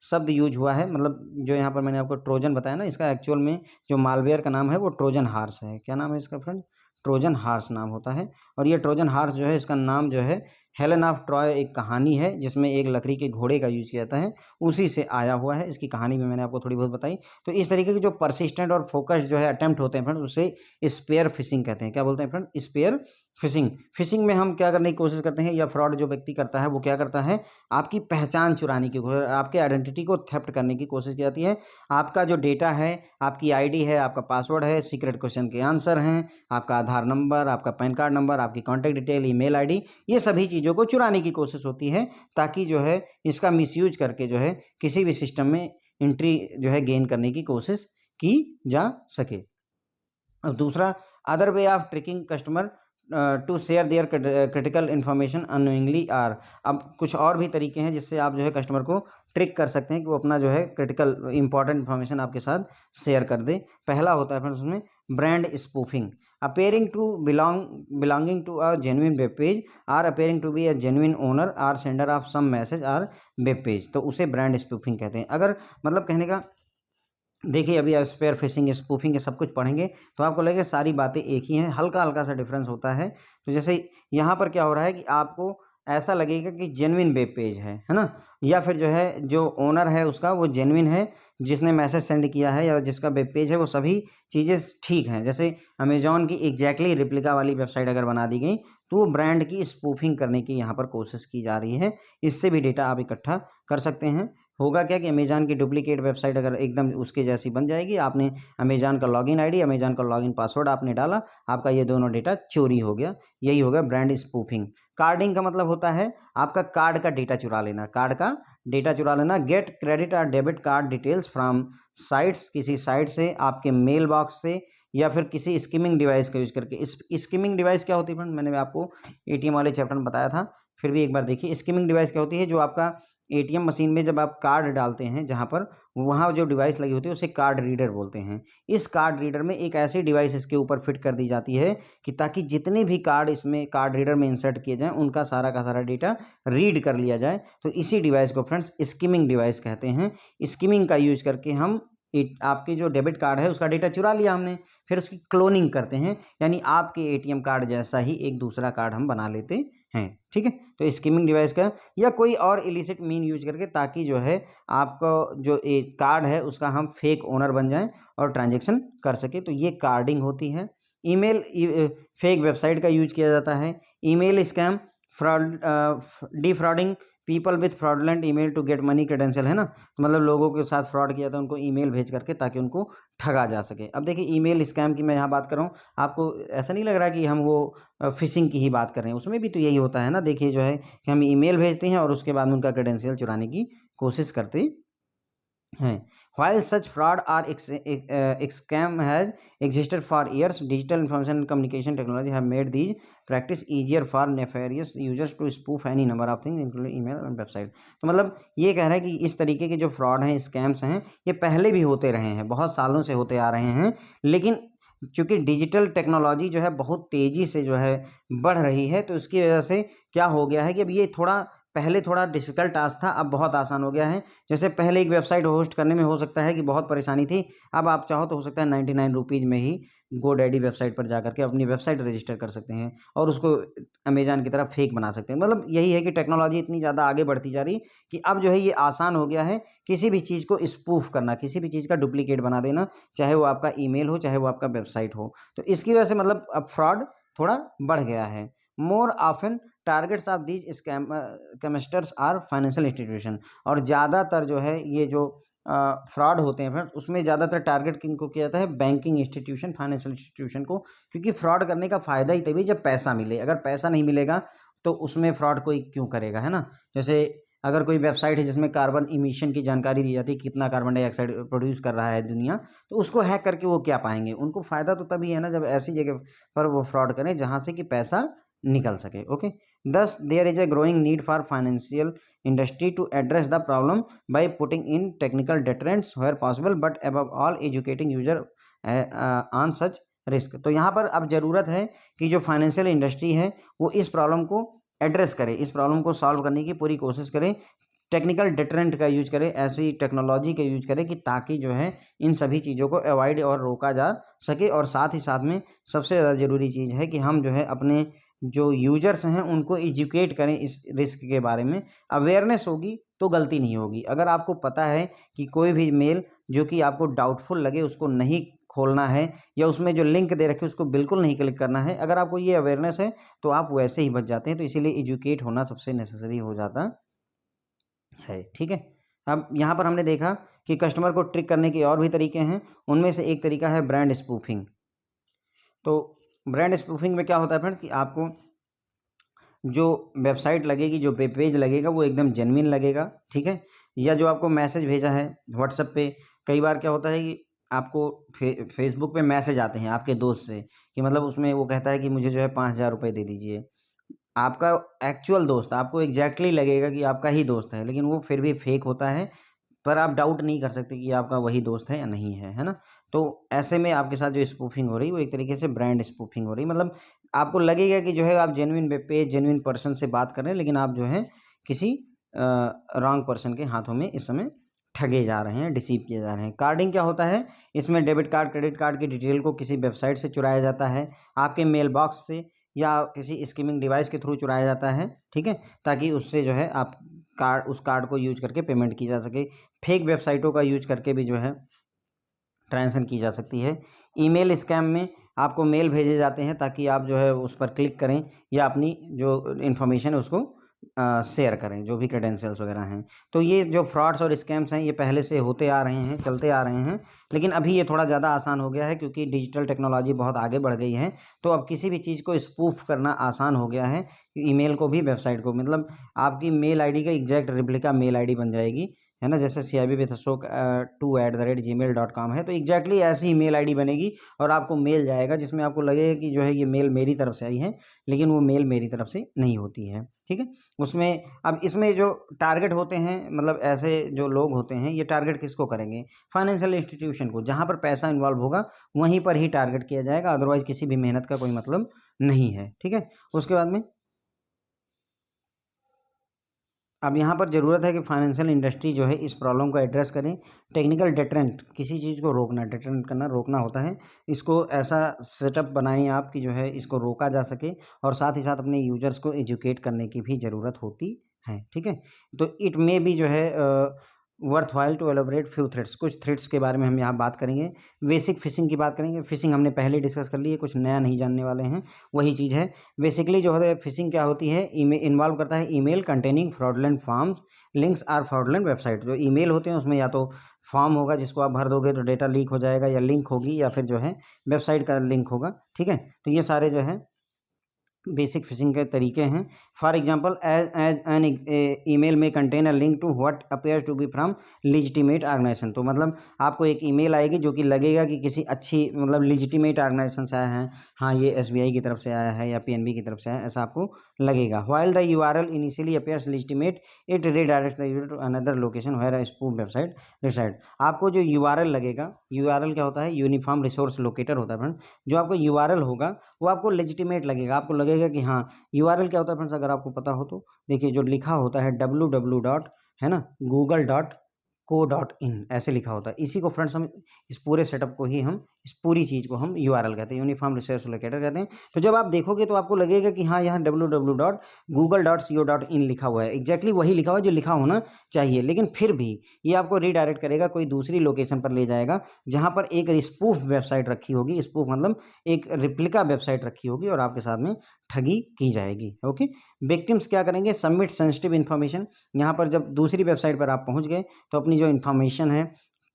Speaker 1: शब्द यूज़ हुआ है, मतलब जो यहाँ पर मैंने आपको ट्रोजन बताया ना, इसका एक्चुअल में जो मालवेयर का नाम है वो ट्रोजन हॉर्स है। क्या नाम है इसका फ्रेंड? ट्रोजन हॉर्स नाम होता है। और ये ट्रोजन हॉर्स जो है, इसका नाम जो है हेलेन ऑफ ट्रॉय एक कहानी है जिसमें एक लकड़ी के घोड़े का यूज़ किया जाता है, उसी से आया हुआ है। इसकी कहानी भी मैंने आपको थोड़ी बहुत बताई। तो इस तरीके के जो परसिस्टेंट और फोकस्ड जो है अटेम्प्ट होते हैं फ्रेंड, उसे स्पेयर फिशिंग कहते हैं। क्या बोलते हैं फ्रेंड? Spare fishing. फिशिंग में हम क्या करने की कोशिश करते हैं, या फ्रॉड जो व्यक्ति करता है वो क्या करता है, आपकी पहचान चुराने की कोशिश, आपके आइडेंटिटी को थेफ्ट करने की कोशिश की जाती है। आपका जो डेटा है, आपकी आईडी है, आपका पासवर्ड है, सीक्रेट क्वेश्चन के आंसर हैं, आपका आधार नंबर, आपका पैन कार्ड नंबर, आपकी कॉन्टैक्ट डिटेल, ईमेल आईडी, ये सभी चीज़ों को चुराने की कोशिश होती है, ताकि जो है इसका मिसयूज करके जो है किसी भी सिस्टम में एंट्री जो है गेन करने की कोशिश की जा सके। अब दूसरा, other way of tricking customer to share their critical information unknowingly or. अब कुछ और भी तरीके हैं जिससे आप जो है कस्टमर को ट्रिक कर सकते हैं कि वो अपना जो है क्रिटिकल इंपॉर्टेंट इन्फॉर्मेशन आपके साथ शेयर कर दे। पहला होता है फ्रेंड्स उसमें brand spoofing, appearing to belonging to a genuine web page or appearing to be a genuine owner or sender of some message or web page, तो उसे ब्रांड स्पूफिंग कहते हैं। अगर मतलब कहने का, देखिए अभी स्पेयर फिशिंग, स्पूफिंग ये सब कुछ पढ़ेंगे तो आपको लगेगा सारी बातें एक ही हैं, हल्का-हल्का सा डिफरेंस होता है। तो जैसे यहाँ पर क्या हो रहा है कि आपको ऐसा लगेगा कि जेन्युइन वेब पेज है ना? या फिर जो है जो ओनर है उसका वो जेन्युइन है, जिसने मैसेज सेंड किया है या जिसका वेब पेज है वो सभी चीज़ें ठीक हैं। जैसे अमेज़न की एग्ज़ैक्टली रेप्लिका वाली वेबसाइट अगर बना दी गई तो वो ब्रांड की स्पूफिंग करने की यहाँ पर कोशिश की जा रही है। इससे भी डेटा आप इकट्ठा कर सकते हैं। होगा क्या कि अमेज़न की डुप्लीकेट वेबसाइट अगर एकदम उसके जैसी बन जाएगी, आपने अमेज़न का लॉगिन आईडी, अमेज़न का लॉगिन पासवर्ड आपने डाला, आपका ये दोनों डेटा चोरी हो गया। यही होगा ब्रांड स्पूफिंग। कार्डिंग का मतलब होता है आपका कार्ड का डेटा चुरा लेना, कार्ड का डेटा चुरा लेना। गेट क्रेडिट और debit card details from sites, किसी साइट से, आपके मेल बॉक्स से, या फिर किसी स्किमिंग डिवाइस का यूज़ करके। इस स्किमिंग डिवाइस क्या होती है फ्रेंड? मैंने आपको एटीएम वाले चैप्टर में बताया था, फिर भी एक बार देखिए। स्किमिंग डिवाइस क्या होती है? जो आपका एटीएम मशीन में जब आप कार्ड डालते हैं, जहाँ पर वहाँ जो डिवाइस लगी होती है उसे कार्ड रीडर बोलते हैं। इस कार्ड रीडर में एक ऐसी डिवाइस इसके ऊपर फिट कर दी जाती है कि ताकि जितने भी कार्ड इसमें कार्ड रीडर में इंसर्ट किए जाएँ, उनका सारा का सारा डेटा रीड कर लिया जाए। तो इसी डिवाइस को फ्रेंड्स स्किमिंग डिवाइस कहते हैं। स्किमिंग का यूज़ करके हम आपके जो डेबिट कार्ड है उसका डेटा चुरा लिया हमने, फिर उसकी क्लोनिंग करते हैं, यानी आपके एटीएम कार्ड जैसा ही एक दूसरा कार्ड हम बना लेते हैं। ठीक है? तो स्किमिंग डिवाइस का या कोई और इलिसिट मीन यूज़ करके, ताकि जो है आपका जो कार्ड है उसका हम फेक ओनर बन जाएँ और ट्रांज़ैक्शन कर सकें, तो ये कार्डिंग होती है। ईमेल फेक वेबसाइट का यूज़ किया जाता है। Email scam, fraud defrauding people with fraudulent email to get money credential, है ना? तो मतलब लोगों के साथ फ्रॉड किया था, उनको ईमेल भेज करके ताकि उनको ठगा जा सके। अब देखिए ईमेल स्कैम की मैं यहाँ बात कर रहा हूँ, आपको ऐसा नहीं लग रहा कि हम वो फ़िशिंग की ही बात कर रहे हैं? उसमें भी तो यही होता है ना। देखिए जो है कि हम ईमेल भेजते हैं और उसके बाद में उनका क्रेडेंशियल चुराने की कोशिश करते हैं। While such fraud or scam has existed for years, digital information and communication technology have made these practice easier for nefarious users to spoof any number of things including email and website। तो मतलब ये कह रहा है कि इस तरीके के जो फ्रॉड हैं, स्कैम्स हैं, ये पहले भी होते रहे हैं, बहुत सालों से होते आ रहे हैं, लेकिन चूँकि डिजिटल टेक्नोलॉजी जो है बहुत तेज़ी से जो है बढ़ रही है, तो उसकी वजह से क्या हो गया है कि अब ये थोड़ा, पहले थोड़ा डिफ़िकल्ट टास्क था, अब बहुत आसान हो गया है। जैसे पहले एक वेबसाइट होस्ट करने में हो सकता है कि बहुत परेशानी थी, अब आप चाहो तो हो सकता है 99 रुपीज़ में ही गोडैडी वेबसाइट पर जाकर के अपनी वेबसाइट रजिस्टर कर सकते हैं और उसको अमेज़न की तरह फेक बना सकते हैं। मतलब यही है कि टेक्नोलॉजी इतनी ज़्यादा आगे बढ़ती जा रही कि अब जो है ये आसान हो गया है किसी भी चीज़ को स्पूफ़ करना, किसी भी चीज़ का डुप्लीकेट बना देना, चाहे वो आपका ईमेल हो, चाहे वो आपका वेबसाइट हो। तो इसकी वजह से मतलब अब फ्रॉड थोड़ा बढ़ गया है। More often targets of these scamsters are financial institution, और ज़्यादातर जो है ये जो फ्रॉड होते हैं फ्रेंड्स, उसमें ज़्यादातर टारगेट किनको किया जाता है? बैंकिंग इंस्टीट्यूशन, फाइनेंशियल इंस्टीट्यूशन को, क्योंकि फ्रॉड करने का फ़ायदा ही तभी जब पैसा मिले। अगर पैसा नहीं मिलेगा तो उसमें फ्रॉड कोई क्यों करेगा, है ना? जैसे अगर कोई वेबसाइट है जिसमें कार्बन इमिशन की जानकारी दी जाती है, कितना कार्बन डाइऑक्साइड प्रोड्यूस कर रहा है दुनिया, तो उसको हैक करके वो क्या पाएंगे? उनको फ़ायदा तो तभी है ना जब ऐसी जगह पर वो फ्रॉड करें जहाँ से कि पैसा निकल सके। Okay, thus there is a growing need for financial industry to address the problem by putting in technical deterrents where possible, but above all educating user on such risk. तो यहाँ पर अब ज़रूरत है कि जो फाइनेंशियल इंडस्ट्री है वो इस प्रॉब्लम को एड्रेस करे, इस प्रॉब्लम को सॉल्व करने की पूरी कोशिश करे, टेक्निकल डिटरेंट का यूज करे, ऐसी टेक्नोलॉजी का यूज करे कि ताकि जो है इन सभी चीज़ों को अवॉइड और रोका जा सके। और साथ ही साथ में सबसे ज़्यादा ज़रूरी चीज़ है कि हम जो है अपने जो यूजर्स हैं उनको एजुकेट करें इस रिस्क के बारे में। अवेयरनेस होगी तो गलती नहीं होगी। अगर आपको पता है कि कोई भी मेल जो कि आपको डाउटफुल लगे उसको नहीं खोलना है, या उसमें जो लिंक दे रखे उसको बिल्कुल नहीं क्लिक करना है, अगर आपको ये अवेयरनेस है तो आप वैसे ही बच जाते हैं। तो इसीलिए एजुकेट होना सबसे नेसेसरी हो जाता है। ठीक है, अब यहाँ पर हमने देखा कि कस्टमर को ट्रिक करने के और भी तरीके हैं। उनमें से एक तरीका है ब्रांड स्पूफिंग। तो ब्रांड स्पूफिंग में क्या होता है फ्रेंड्स कि आपको जो वेबसाइट लगेगी, जो वेब पेज लगेगा वो एकदम जेन्युइन लगेगा। ठीक है, या जो आपको मैसेज भेजा है व्हाट्सएप पे, कई बार क्या होता है कि आपको फेसबुक पे मैसेज आते हैं आपके दोस्त से कि मतलब उसमें वो कहता है कि मुझे जो है 5,000 रुपये दे दीजिए। आपका एक्चुअल दोस्त, आपको एग्जैक्टली लगेगा कि आपका ही दोस्त है, लेकिन वो फिर भी फेक होता है। पर आप डाउट नहीं कर सकते कि आपका वही दोस्त है या नहीं है ना? तो ऐसे में आपके साथ जो स्पूफिंग हो रही है वो एक तरीके से ब्रांड स्पूफिंग हो रही है। मतलब आपको लगेगा कि जो है आप genuine web page, genuine person से बात कर रहे हैं, लेकिन आप जो है किसी रॉन्ग पर्सन के हाथों में इस समय ठगे जा रहे हैं, डिसीव किए जा रहे हैं। कार्डिंग क्या होता है? इसमें डेबिट कार्ड, क्रेडिट कार्ड की डिटेल को किसी वेबसाइट से चुराया जाता है, आपके मेल बॉक्स से या किसी स्किमिंग डिवाइस के थ्रू चुराया जाता है। ठीक है, ताकि उससे जो है आप उस कार्ड को यूज करके पेमेंट की जा सके। फेक वेबसाइटों का यूज करके भी जो है ट्रांजैक्शन की जा सकती है। ईमेल स्कैम में आपको मेल भेजे जाते हैं ताकि आप जो है उस पर क्लिक करें या अपनी जो इन्फॉर्मेशन है उसको शेयर करें, जो भी क्रेडेंशियल्स वगैरह हैं। तो ये जो फ्रॉड्स और स्कैम्स हैं ये पहले से होते आ रहे हैं, चलते आ रहे हैं, लेकिन अभी ये थोड़ा ज़्यादा आसान हो गया है क्योंकि डिजिटल टेक्नोलॉजी बहुत आगे बढ़ गई है। तो अब किसी भी चीज़ को स्पूफ करना आसान हो गया है। ईमेल को भी, वेबसाइट को, मतलब आपकी मेल आईडी का एग्जैक्ट रिप्लिका मेल आईडी बन जाएगी, है ना? जैसे cibvithashok2@gmail.com है, तो एग्जैक्टली ऐसी ही मेल आईडी बनेगी और आपको मेल जाएगा जिसमें आपको लगेगा कि जो है ये मेल मेरी तरफ से आई है, लेकिन वो मेल मेरी तरफ से नहीं होती है। ठीक है, उसमें अब इसमें जो टारगेट होते हैं, मतलब ऐसे जो लोग होते हैं, ये टारगेट किसको करेंगे? फाइनेंशियल इंस्टीट्यूशन को। जहाँ पर पैसा इन्वॉल्व होगा वहीं पर ही टारगेट किया जाएगा, अदरवाइज किसी भी मेहनत का कोई मतलब नहीं है। ठीक है, उसके बाद में अब यहाँ पर ज़रूरत है कि फाइनेंशियल इंडस्ट्री जो है इस प्रॉब्लम को एड्रेस करें। टेक्निकल डिटरेंट, किसी चीज़ को रोकना, डिटरेंट करना, रोकना होता है। इसको ऐसा सेटअप बनाएं आप कि जो है इसको रोका जा सके, और साथ ही साथ अपने यूजर्स को एजुकेट करने की भी ज़रूरत होती है। ठीक है, तो इट में भी जो है worthwhile to elaborate few threads, कुछ थ्रेड्स के बारे में हम यहाँ बात करेंगे। बेसिक फिशिंग की बात करेंगे। फिशिंग हमने पहले डिस्कस कर ली है, कुछ नया नहीं जानने वाले हैं, वही चीज़ है। बेसिकली जो है फिशिंग क्या होती है? ईमेल इन्वॉल्व करता है email containing fraudulent forms, links or fraudulent website. जो ईमेल होते हैं उसमें या तो फॉर्म होगा जिसको आप भर दोगे तो डेटा लीक हो जाएगा, या लिंक होगी, या फिर जो है वेबसाइट का लिंक होगा। ठीक है, तो ये सारे जो है बेसिक फिशिंग के तरीके हैं। For example, as an email में contain a link to what appear to be from legitimate organisation. तो मतलब आपको एक ईमेल आएगी जो कि लगेगा कि किसी अच्छी, मतलब लिजिटिमेट ऑर्गेनाइजेशन से आया है। हाँ, ये एसबीआई की तरफ से आया है या पीएनबी की तरफ से आया है, ऐसा आपको लगेगा। While the URL initially appears legitimate, it redirects the user to another location where a spoof website reside. आपको जो यूआरएल लगेगा, यूआरएल क्या होता है? यूनिफॉर्म रिसोर्स लोकेटर होता है फ्रेंड। जो आपको यूआरएल होगा वो आपको लेजिटिमेट लगेगा, आपको लगेगा कि हाँ, यूआरएल क्या होता है फ्रेंड्स, अगर आपको पता हो तो देखिए, जो लिखा होता है www डॉट, है ना, google.co.in ऐसे लिखा होता है। इसी को फ्रेंड्स हम, इस पूरे सेटअप को ही हम, इस पूरी चीज़ को हम यूआरएल कहते हैं, यूनिफॉर्म रिसोर्स लोकेटर कहते हैं। तो जब आप देखोगे तो आपको लगेगा कि हाँ, यहाँ www.google.co.in लिखा हुआ है, एग्जैक्टली वही लिखा हुआ है जो लिखा होना चाहिए, लेकिन फिर भी ये आपको रीडायरेक्ट करेगा, कोई दूसरी लोकेशन पर ले जाएगा जहाँ पर एक स्पूफ वेबसाइट रखी होगी। स्पूफ मतलब एक रिप्लिका वेबसाइट रखी होगी और आपके साथ में ठगी की जाएगी। ओके, विक्टिम्स क्या करेंगे? Submit sensitive information. यहाँ पर जब दूसरी वेबसाइट पर आप पहुँच गए तो अपनी जो इन्फॉर्मेशन है,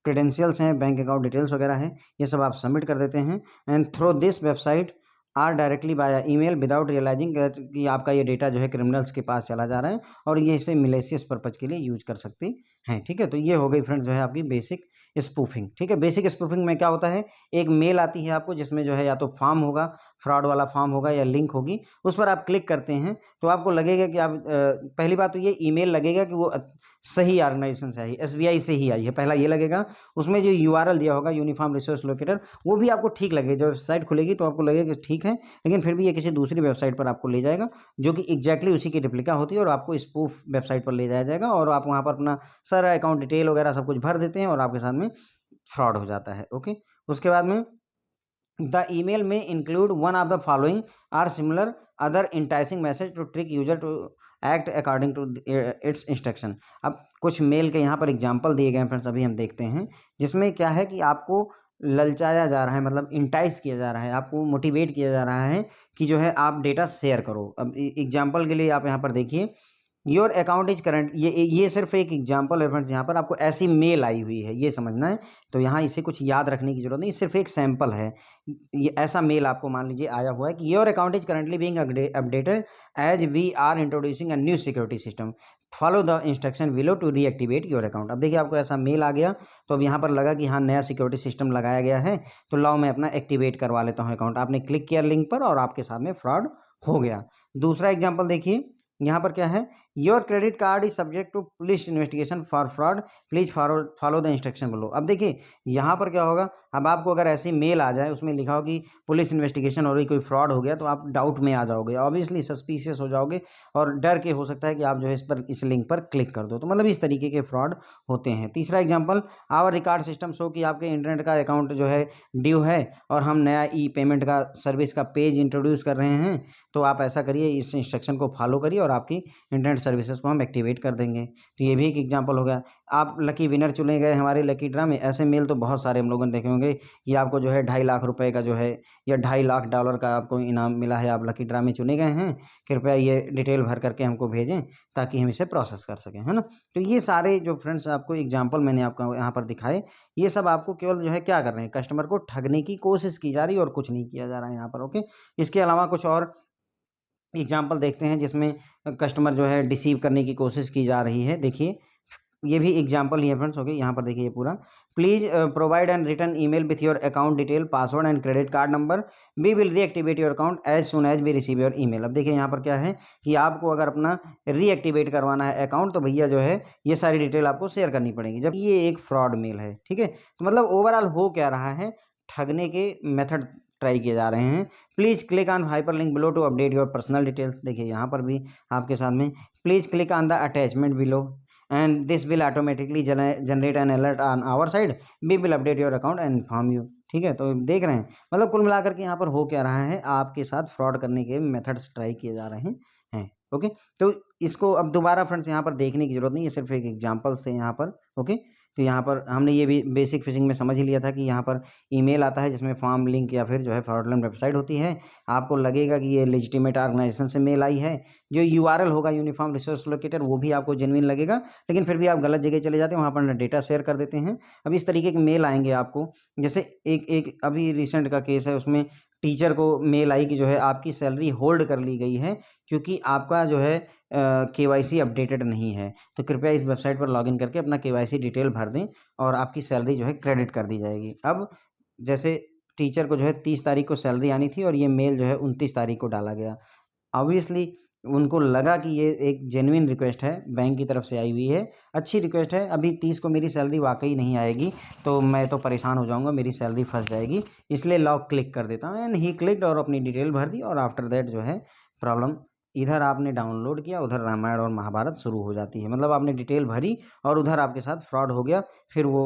Speaker 1: क्रेडेंशियल्स हैं, बैंक अकाउंट डिटेल्स वगैरह हैं, ये सब आप सबमिट कर देते हैं। And through this website or directly by email without realising कि आपका ये डेटा जो है क्रिमिनल्स के पास चला जा रहा है और ये इसे मिलेशियस पर्पज के लिए यूज कर सकते हैं। ठीक है, तो ये हो गई फ्रेंड्स जो है आपकी बेसिक स्पूफिंग। ठीक है, बेसिक स्पूफिंग में क्या होता है, एक मेल आती है आपको जिसमें जो है या तो फॉर्म होगा, फ्रॉड वाला फॉर्म होगा या लिंक होगी, उस पर आप क्लिक करते हैं तो आपको लगेगा कि आप पहली बात तो ये ईमेल लगेगा कि वो सही ऑर्गेनाइजेशन से आई, एसबीआई से ही आई है, पहला ये लगेगा। उसमें जो यूआरएल दिया होगा यूनिफॉर्म रिसोर्स लोकेटर, वो भी आपको ठीक लगेगा। जब वेबसाइट खुलेगी तो आपको लगेगा कि ठीक है, लेकिन फिर भी ये किसी दूसरी वेबसाइट पर आपको ले जाएगा जो कि एग्जैक्टली उसी की रिप्लिका होती है और आपको स्पूफ वेबसाइट पर ले जाया जाएगा और आप वहाँ पर अपना सारा अकाउंट डिटेल वगैरह सब कुछ भर देते हैं और आपके साथ में फ्रॉड हो जाता है। ओके, उसके बाद में द ईमेल में include one of the following or similar other enticing message to trick user to act according to its instruction. अब कुछ मेल के यहाँ पर एग्जांपल दिए गए हैं फ्रेंड्स, अभी हम देखते हैं, जिसमें क्या है कि आपको ललचाया जा रहा है, मतलब इंटाइस किया जा रहा है, आपको मोटिवेट किया जा रहा है कि जो है आप डेटा शेयर करो। अब एग्जांपल के लिए आप यहाँ पर देखिए, योर अकाउंट इज करंट, ये सिर्फ एक एग्जांपल है फ्रेंड्स, यहाँ पर आपको ऐसी मेल आई हुई है ये समझना है, तो यहाँ इसे कुछ याद रखने की जरूरत नहीं, सिर्फ एक सैंपल है। ये ऐसा मेल आपको मान लीजिए आया हुआ है कि your account is currently being updated as we are introducing a new security system, follow the instruction below to reactivate your account. अब देखिए आपको ऐसा मेल आ गया तो अब यहाँ पर लगा कि हाँ नया सिक्योरिटी सिस्टम लगाया गया है, तो लाओ मैं अपना एक्टिवेट करवा लेता हूँ अकाउंट। आपने क्लिक किया लिंक पर और आपके साथ में फ्रॉड हो गया। दूसरा एग्जाम्पल देखिए, यहाँ पर क्या है, your credit card is subject to police investigation for fraud, please follow the instruction below. अब देखिए यहाँ पर क्या होगा, अब आपको अगर ऐसी मेल आ जाए उसमें लिखा हो कि पुलिस इन्वेस्टिगेशन हो रही, कोई फ्रॉड हो गया, तो आप डाउट में आ जाओगे, ऑब्वियसली सस्पिशियस हो जाओगे और डर के हो सकता है कि आप जो है इस लिंक पर क्लिक कर दो। तो मतलब इस तरीके के फ्रॉड होते हैं। तीसरा example, our record system show कि आपके इंटरनेट का अकाउंट जो है ड्यू है और हम नया ई पेमेंट का सर्विस का पेज इंट्रोड्यूस कर रहे हैं, तो आप ऐसा करिए, इस इंस्ट्रक्शन को फॉलो करिए और आपकी इंटरनेट सर्विसेज को हम एक्टिवेट कर देंगे। तो ये भी एक एग्जांपल हो गया। आप लकी विनर चुने गए हमारे लकी ड्रा में, ऐसे मेल तो बहुत सारे हम लोगों ने देखे होंगे कि आपको जो है 2.5 लाख रुपए का जो है या $2.5 लाख का आपको इनाम मिला है, आप लकी ड्रा में चुने गए हैं, कृपया ये डिटेल भर करके हमको भेजें ताकि हम इसे प्रोसेस कर सकें, है ना। तो ये सारे जो फ्रेंड्स आपको एग्जाम्पल मैंने आपको यहाँ पर दिखाए, ये सब आपको केवल जो है क्या कर रहे हैं, कस्टमर को ठगने की कोशिश की जा रही है और कुछ नहीं किया जा रहा है यहाँ पर। ओके, इसके अलावा कुछ और एग्जाम्पल देखते हैं जिसमें कस्टमर जो है डिसीव करने की कोशिश की जा रही है। देखिए ये भी एग्जाम्पल ही है फ्रेंड्स। ओके, यहाँ पर देखिए ये पूरा, please provide and return email with your account detail, password and credit card number, we will reactivate your account as soon as we receive your email. अब देखिए यहाँ पर क्या है कि आपको अगर अपना रीएक्टिवेट करवाना है अकाउंट तो भैया जो है ये सारी डिटेल आपको शेयर करनी पड़ेगी, जब ये एक फ्रॉड मेल है। ठीक है, तो मतलब ओवरऑल हो क्या रहा है, ठगने के मेथड ट्राई किए जा रहे हैं। Please click on hyperlink below to update your personal details. देखिए यहाँ पर भी आपके साथ में, please click on the attachment below and this will automatically generate an alert on our side, we will update your account and inform you. ठीक है, तो देख रहे हैं मतलब कुल मिलाकर के यहाँ पर हो क्या रहा है, आपके साथ फ्रॉड करने के मेथड्स ट्राई किए जा रहे हैं। ओके, तो इसको अब दोबारा फ्रेंड्स यहाँ पर देखने की जरूरत नहीं है, सिर्फ एक एग्जाम्पल्स थे यहाँ पर। ओके, तो यहाँ पर हमने ये भी बेसिक फिशिंग में समझ ही लिया था कि यहाँ पर ईमेल आता है जिसमें फॉर्म लिंक या फिर जो है फ्रॉडलेंट वेबसाइट होती है, आपको लगेगा कि ये लेजिटिमेट ऑर्गेनाइजेशन से मेल आई है, जो यूआरएल होगा यूनिफॉर्म रिसोर्स लोकेटर वो भी आपको जेन्युइन लगेगा, लेकिन फिर भी आप गलत जगह चले जाते हैं, वहाँ पर डेटा शेयर कर देते हैं। अब इस तरीके के मेल आएंगे आपको, जैसे एक अभी रिसेंट का केस है, उसमें टीचर को मेल आई कि जो है आपकी सैलरी होल्ड कर ली गई है क्योंकि आपका जो है केवाईसी अपडेटेड नहीं है, तो कृपया इस वेबसाइट पर लॉगिन करके अपना केवाईसी डिटेल भर दें और आपकी सैलरी जो है क्रेडिट कर दी जाएगी। अब जैसे टीचर को जो है 30 तारीख को सैलरी आनी थी और ये मेल जो है 29 तारीख को डाला गया। ऑब्वियसली उनको लगा कि ये एक जेन्युइन रिक्वेस्ट है, बैंक की तरफ से आई हुई है, अच्छी रिक्वेस्ट है, अभी 30 को मेरी सैलरी वाकई नहीं आएगी तो मैं तो परेशान हो जाऊंगा, मेरी सैलरी फंस जाएगी, इसलिए लॉक क्लिक कर देता हूँ। एंड ही क्लिक्ड और अपनी डिटेल भर दी और आफ्टर दैट जो है प्रॉब्लम, इधर आपने डाउनलोड किया उधर रामायण और महाभारत शुरू हो जाती है। मतलब आपने डिटेल भरी और उधर आपके साथ फ्रॉड हो गया, फिर वो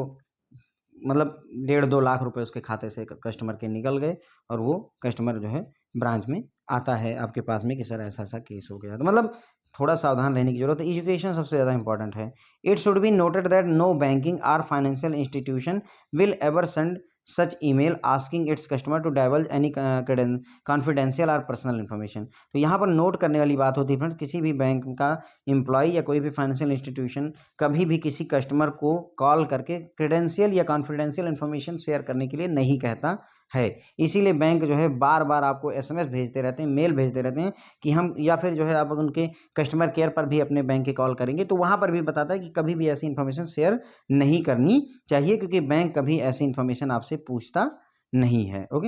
Speaker 1: मतलब 1.5-2 लाख रुपए उसके खाते से कस्टमर के निकल गए और वो कस्टमर जो है ब्रांच में आता है आपके पास में कि सर ऐसा ऐसा केस हो गया। तो मतलब थोड़ा सावधान रहने की जरूरत है। एजुकेशन सबसे ज़्यादा इंपॉर्टेंट है। It should be noted that no banking or financial institution will ever send such email asking its customer to divulge any confidential और पर्सनल इन्फॉर्मेशन। तो यहाँ पर नोट करने वाली बात होती है फ्रेंड्स, किसी भी बैंक का एम्प्लॉय या कोई भी फाइनेंशियल इंस्टीट्यूशन कभी भी किसी कस्टमर को कॉल करके क्रेडेंशियल या कॉन्फिडेंशियल इन्फॉर्मेशन शेयर करने के लिए नहीं कहता। है। इसीलिए बैंक जो है बार-बार आपको एसएमएस भेजते रहते हैं, मेल भेजते रहते हैं कि हम, या फिर जो है आप उनके कस्टमर केयर पर भी अपने बैंक के कॉल करेंगे तो वहाँ पर भी बताता है कि कभी भी ऐसी इन्फॉर्मेशन शेयर नहीं करनी चाहिए, क्योंकि बैंक कभी ऐसी इन्फॉर्मेशन आपसे पूछता नहीं है। ओके।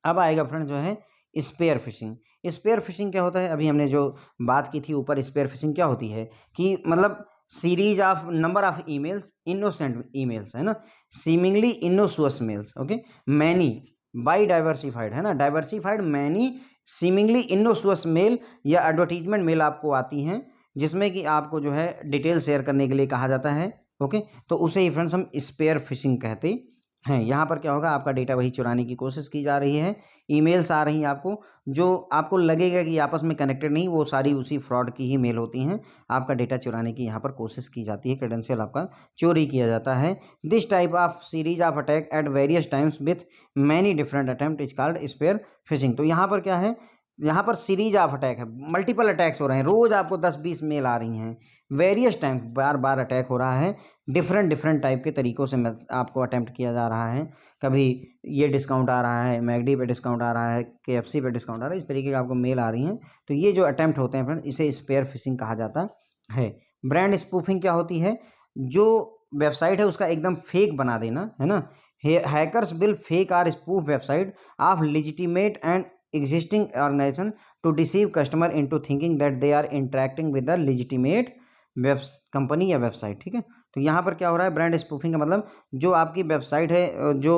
Speaker 1: अब आएगा फ्रेंड जो है स्पेयर फिशिंग। स्पेयर फिशिंग क्या होता है? अभी हमने जो बात की थी ऊपर, स्पेयर फिशिंग क्या होती है कि मतलब series of number of emails, innocent emails, है ना, seemingly innocuous mails, okay, many by diversified, है ना, diversified many seemingly innocuous mail या एडवर्टीजमेंट मेल आपको आती हैं, जिसमें कि आपको जो है डिटेल शेयर करने के लिए कहा जाता है। ओके, तो उसे ही फ्रेंड्स हम स्पेयर फिशिंग कहते हैं। यहाँ पर क्या होगा, आपका डेटा वही चुराने की कोशिश की जा रही है, ईमेल्स आ रही हैं आपको, जो आपको लगेगा कि आपस में कनेक्टेड नहीं, वो सारी उसी फ्रॉड की ही मेल होती हैं। आपका डेटा चुराने की यहाँ पर कोशिश की जाती है, क्रेडेंशियल आपका चोरी किया जाता है। This type of series of attack at various times with many different attempt is called spear phishing. तो यहाँ पर क्या है, यहाँ पर सीरीज ऑफ अटैक है, मल्टीपल अटैक्स हो रहे हैं, रोज आपको 10-20 मेल आ रही हैं, वेरियस टाइम बार बार अटैक हो रहा है, डिफरेंट डिफरेंट टाइप के तरीकों से आपको अटेम्प्ट किया जा रहा है। कभी ये डिस्काउंट आ रहा है, मैकडी पे डिस्काउंट आ रहा है, केएफसी पे डिस्काउंट आ रहा है, इस तरीके का आपको मेल आ रही हैं। तो ये जो अटेम्प्ट होते हैं फ्रेंड, इसे स्पेयर फिशिंग कहा जाता है। ब्रांड स्पूफिंग क्या होती है? जो वेबसाइट है उसका एकदम फेक बना देना, है ना। Hackers will fake or spoof website of legitimate and existing organization to deceive customer into thinking that they are interacting with the legitimate web company या वेबसाइट। ठीक है, तो यहाँ पर क्या हो रहा है, ब्रांड स्पूफिंग का मतलब जो आपकी वेबसाइट है, जो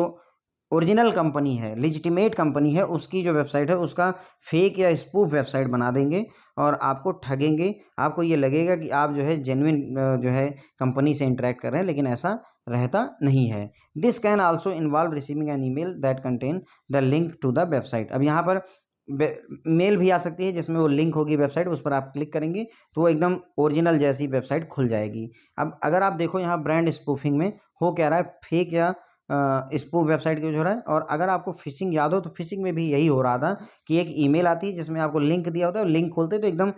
Speaker 1: ओरिजिनल कंपनी है, लेजिटिमेट कंपनी है, उसकी जो वेबसाइट है उसका फेक या स्पूफ वेबसाइट बना देंगे और आपको ठगेंगे। आपको ये लगेगा कि आप जो है जेन्युइन जो है कंपनी से इंटरेक्ट कर रहे हैं, लेकिन ऐसा रहता नहीं है। This can also involve receiving an email that contain the link to the website. अब यहाँ पर मेल भी आ सकती है जिसमें वो लिंक होगी वेबसाइट, उस पर आप क्लिक करेंगे तो वो एकदम ओरिजिनल जैसी वेबसाइट खुल जाएगी। अब अगर आप देखो यहाँ ब्रांड स्पूफिंग में हो क्या रहा है, फेक या स्पूफ वेबसाइट यूज हो रहा है। और अगर आपको फिशिंग याद हो तो फिशिंग में भी यही हो रहा था कि एक ईमेल आती है जिसमें आपको लिंक दिया होता है और लिंक खोलते तो एकदम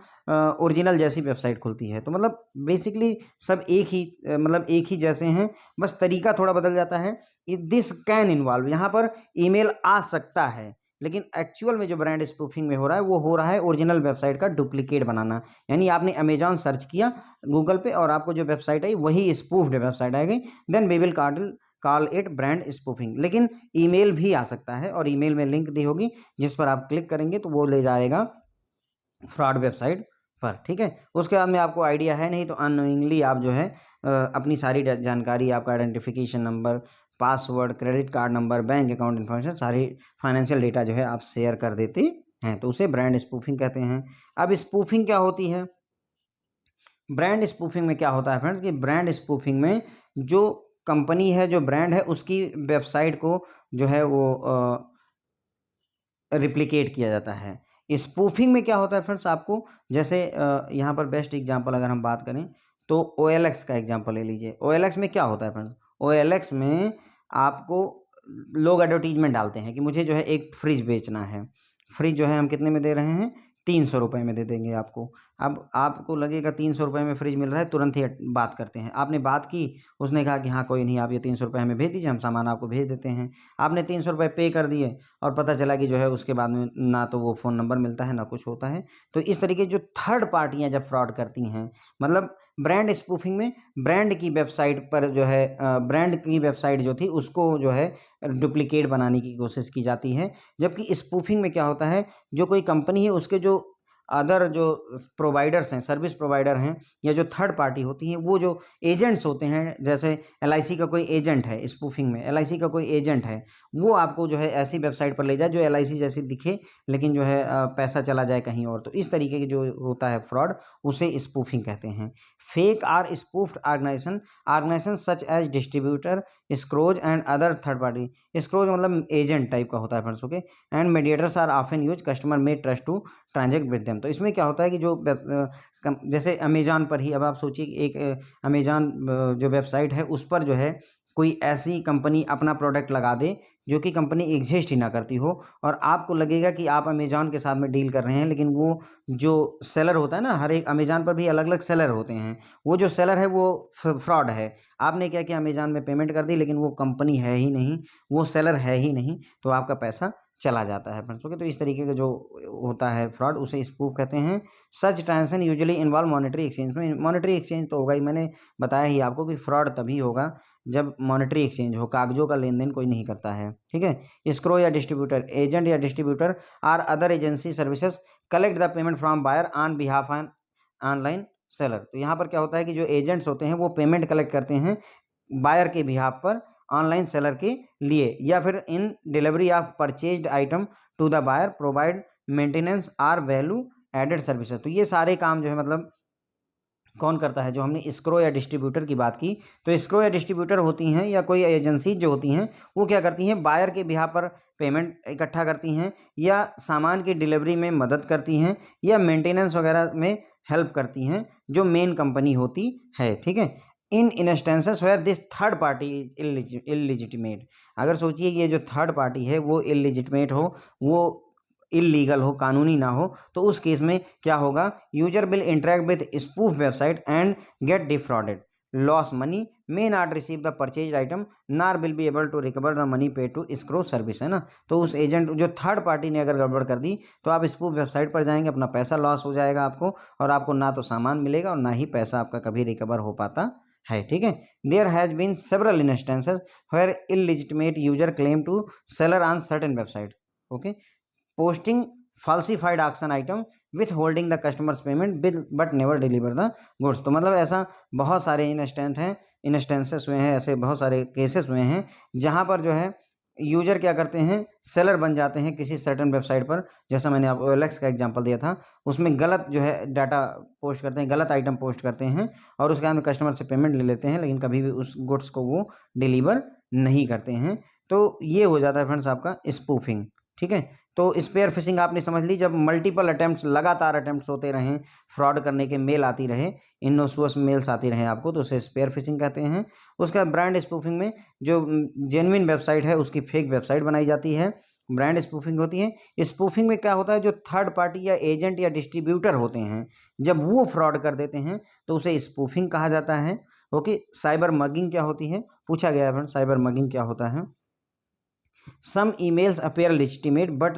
Speaker 1: ओरिजिनल जैसी वेबसाइट खुलती है। तो मतलब बेसिकली सब एक ही मतलब एक ही जैसे हैं, बस तरीका थोड़ा बदल जाता है। दिस कैन इन्वॉल्व, यहाँ पर ईमेल आ सकता है, लेकिन एक्चुअल में जो ब्रांड स्पूफिंग में हो रहा है वो हो रहा है ओरिजिनल वेबसाइट का डुप्लीकेट बनाना। यानी आपने अमेजॉन सर्च किया गूगल पे और आपको जो वेबसाइट आई वही स्पूफ्ड वेबसाइट आएगी, then we will call it brand spoofing. लेकिन ईमेल भी आ सकता है और ईमेल में लिंक दी होगी जिस पर आप क्लिक करेंगे तो वो ले जाएगा फ्रॉड वेबसाइट पर। ठीक है, उसके बाद में आपको आइडिया है नहीं तो अननोइंगली आप जो है अपनी सारी जानकारी, आपका identification number, password, credit card number, bank account information, सारी फाइनेंशियल डेटा जो है आप शेयर कर देते हैं, तो उसे ब्रांड स्पूफिंग कहते हैं। अब स्पूफिंग क्या होती है? ब्रांड स्पूफिंग में क्या होता है फ्रेंड्स कि ब्रांड स्पूफिंग में जो कंपनी है, जो ब्रांड है, उसकी वेबसाइट को जो है वो रिप्लिकेट किया जाता है। स्पूफिंग में क्या होता है फ्रेंड्स, आपको जैसे यहाँ पर बेस्ट एग्जांपल अगर हम बात करें तो ओएलएक्स का एग्जांपल ले लीजिए। ओएलएक्स में क्या होता है फ्रेंड्स, ओएलएक्स में आपको लोग एडवर्टीजमेंट डालते हैं कि मुझे जो है एक फ्रिज बेचना है। फ्रिज जो है हम कितने में दे रहे हैं, 300 रुपये में दे देंगे आपको। अब आपको लगेगा 300 रुपये में फ्रिज मिल रहा है, तुरंत ही बात करते हैं। आपने बात की, उसने कहा कि हाँ कोई नहीं, आप ये 300 रुपये हमें भेज दीजिए, हम सामान आपको भेज देते हैं। आपने 300 रुपये पे कर दिए और पता चला कि जो है उसके बाद में ना तो वो फ़ोन नंबर मिलता है ना कुछ होता है। तो इस तरीके जो थर्ड पार्टियाँ जब फ्रॉड करती हैं, मतलब ब्रांड स्पूफिंग में ब्रांड की वेबसाइट पर जो है ब्रांड की वेबसाइट जो थी उसको जो है डुप्लीकेट बनाने की कोशिश की जाती है। जबकि स्पूफिंग में क्या होता है, जो कोई कंपनी है उसके जो अदर जो प्रोवाइडर्स हैं, सर्विस प्रोवाइडर हैं या जो थर्ड पार्टी होती हैं, वो जो एजेंट्स होते हैं, जैसे एलआईसी का कोई एजेंट है, स्पूफिंग में एलआईसी का कोई एजेंट है, वो आपको जो है ऐसी वेबसाइट पर ले जाए जो एलआईसी जैसी दिखे लेकिन जो है पैसा चला जाए कहीं और। तो इस तरीके की जो होता है फ्रॉड, उसे स्पूफिंग कहते हैं। Fake or spoofed organisation such as distributor, escrows and other third party. Escrows मतलब एजेंट टाइप का होता है friends, okay, and mediators are often use customer may trust to transact with them. तो इसमें क्या होता है कि जो जैसे अमेज़न पर ही अब आप सोचिए कि एक अमेज़न जो वेबसाइट है उस पर जो है कोई ऐसी कंपनी अपना प्रोडक्ट लगा दे जो कि कंपनी एग्जिस्ट ही ना करती हो, और आपको लगेगा कि आप अमेज़न के साथ में डील कर रहे हैं, लेकिन वो जो सेलर होता है ना, हर एक अमेज़न पर भी अलग-अलग सेलर होते हैं। वो जो सेलर है वो फ्रॉड है। आपने क्या किया, अमेज़न में पेमेंट कर दी, लेकिन वो कंपनी है ही नहीं, वो सेलर है ही नहीं, तो आपका पैसा चला जाता है फ्रेंड्स। ओके, तो इस तरीके का जो होता है फ्रॉड, उसे स्पूफ कहते हैं। Such transaction usually involve monetary exchange में, मॉनेटरी एक्सचेंज तो होगा ही, मैंने बताया ही आपको कि फ्रॉड तभी होगा जब मॉनेटरी एक्सचेंज हो, कागज़ों का लेन-देन कोई नहीं करता है, ठीक है? एस्क्रो या डिस्ट्रीब्यूटर, एजेंट या distributor or other agency services collect the payment from buyer on behalf on online seller. तो यहाँ पर क्या होता है कि जो एजेंट्स होते हैं वो पेमेंट कलेक्ट करते हैं बायर के बिहाफ पर ऑनलाइन सेलर के लिए, या फिर in delivery of purchased item to the buyer provide maintenance or value added services. तो ये सारे काम जो है मतलब कौन करता है, जो हमने एस्क्रो या डिस्ट्रीब्यूटर की बात की, तो एस्क्रो या डिस्ट्रीब्यूटर होती हैं या कोई एजेंसी जो होती हैं, वो क्या करती हैं, बायर के बिहाफ पर पेमेंट इकट्ठा करती हैं, या सामान की डिलीवरी में मदद करती हैं, या मेंटेनेंस वगैरह में हेल्प करती हैं, जो मेन कंपनी होती है, ठीक है? In instances where this third party is illegitimate. अगर सोचिए कि ये जो थर्ड पार्टी है वो इललिजिटिमेट हो, वो इल्लीगल हो, कानूनी ना हो, तो उस केस में क्या होगा, user will interact with spoof website and get defrauded, loss money, may not receive the purchase item, nor will be able to recover the money pay to escrow service, है ना? तो उस एजेंट जो third party ने अगर गड़बड़ कर दी, तो आप स्पूफ वेबसाइट पर जाएंगे, अपना पैसा लॉस हो जाएगा आपको, और आपको ना तो सामान मिलेगा और ना ही पैसा आपका कभी रिकवर हो पाता है, ठीक है? There has been several instances where illegitimate user claim to seller on certain website, okay, posting falsified auction item, withholding the customer's payment bill but never deliver the goods। तो मतलब ऐसा बहुत सारे इंस्टेंसेस हुए हैं, ऐसे बहुत सारे केसेस हुए हैं जहां पर जो है यूजर क्या करते हैं, सेलर बन जाते हैं किसी सर्टेन वेबसाइट पर, जैसा मैंने आपको OLX का एग्जांपल दिया था, उसमें गलत जो है डाटा पोस्ट करते हैं, गलत आइटम पोस्ट करते हैं, और उसके बाद कस्टमर से पेमेंट ले लेते हैं, लेकिन कभी भी उस गुड्स को वो डिलीवर नहीं करते हैं। तो ये हो जाता है फ्रेंड्स आपका स्पूफिंग, ठीक है? तो स्पेयर फिशिंग आपने समझ ली, जब मल्टीपल अटेम्प्ट्स, लगातार अटेम्प्ट्स होते रहें, फ्रॉड करने के मेल आती रहे, इनोसुअस मेल्स आती रहें आपको, तो उसे स्पेयर फिशिंग कहते हैं। उसके बाद ब्रांड स्पूफिंग में जो जेन्युइन वेबसाइट है उसकी फेक वेबसाइट बनाई जाती है, ब्रांड स्पूफिंग होती है। स्पूफिंग में क्या होता है, जो थर्ड पार्टी या एजेंट या डिस्ट्रीब्यूटर होते हैं, जब वो फ्रॉड कर देते हैं तो उसे स्पूफिंग कहा जाता है, ओके। साइबर मगिंग क्या होती है, पूछा गया है फ्रेंड, साइबर मगिंग क्या होता है। Some emails appear legitimate, but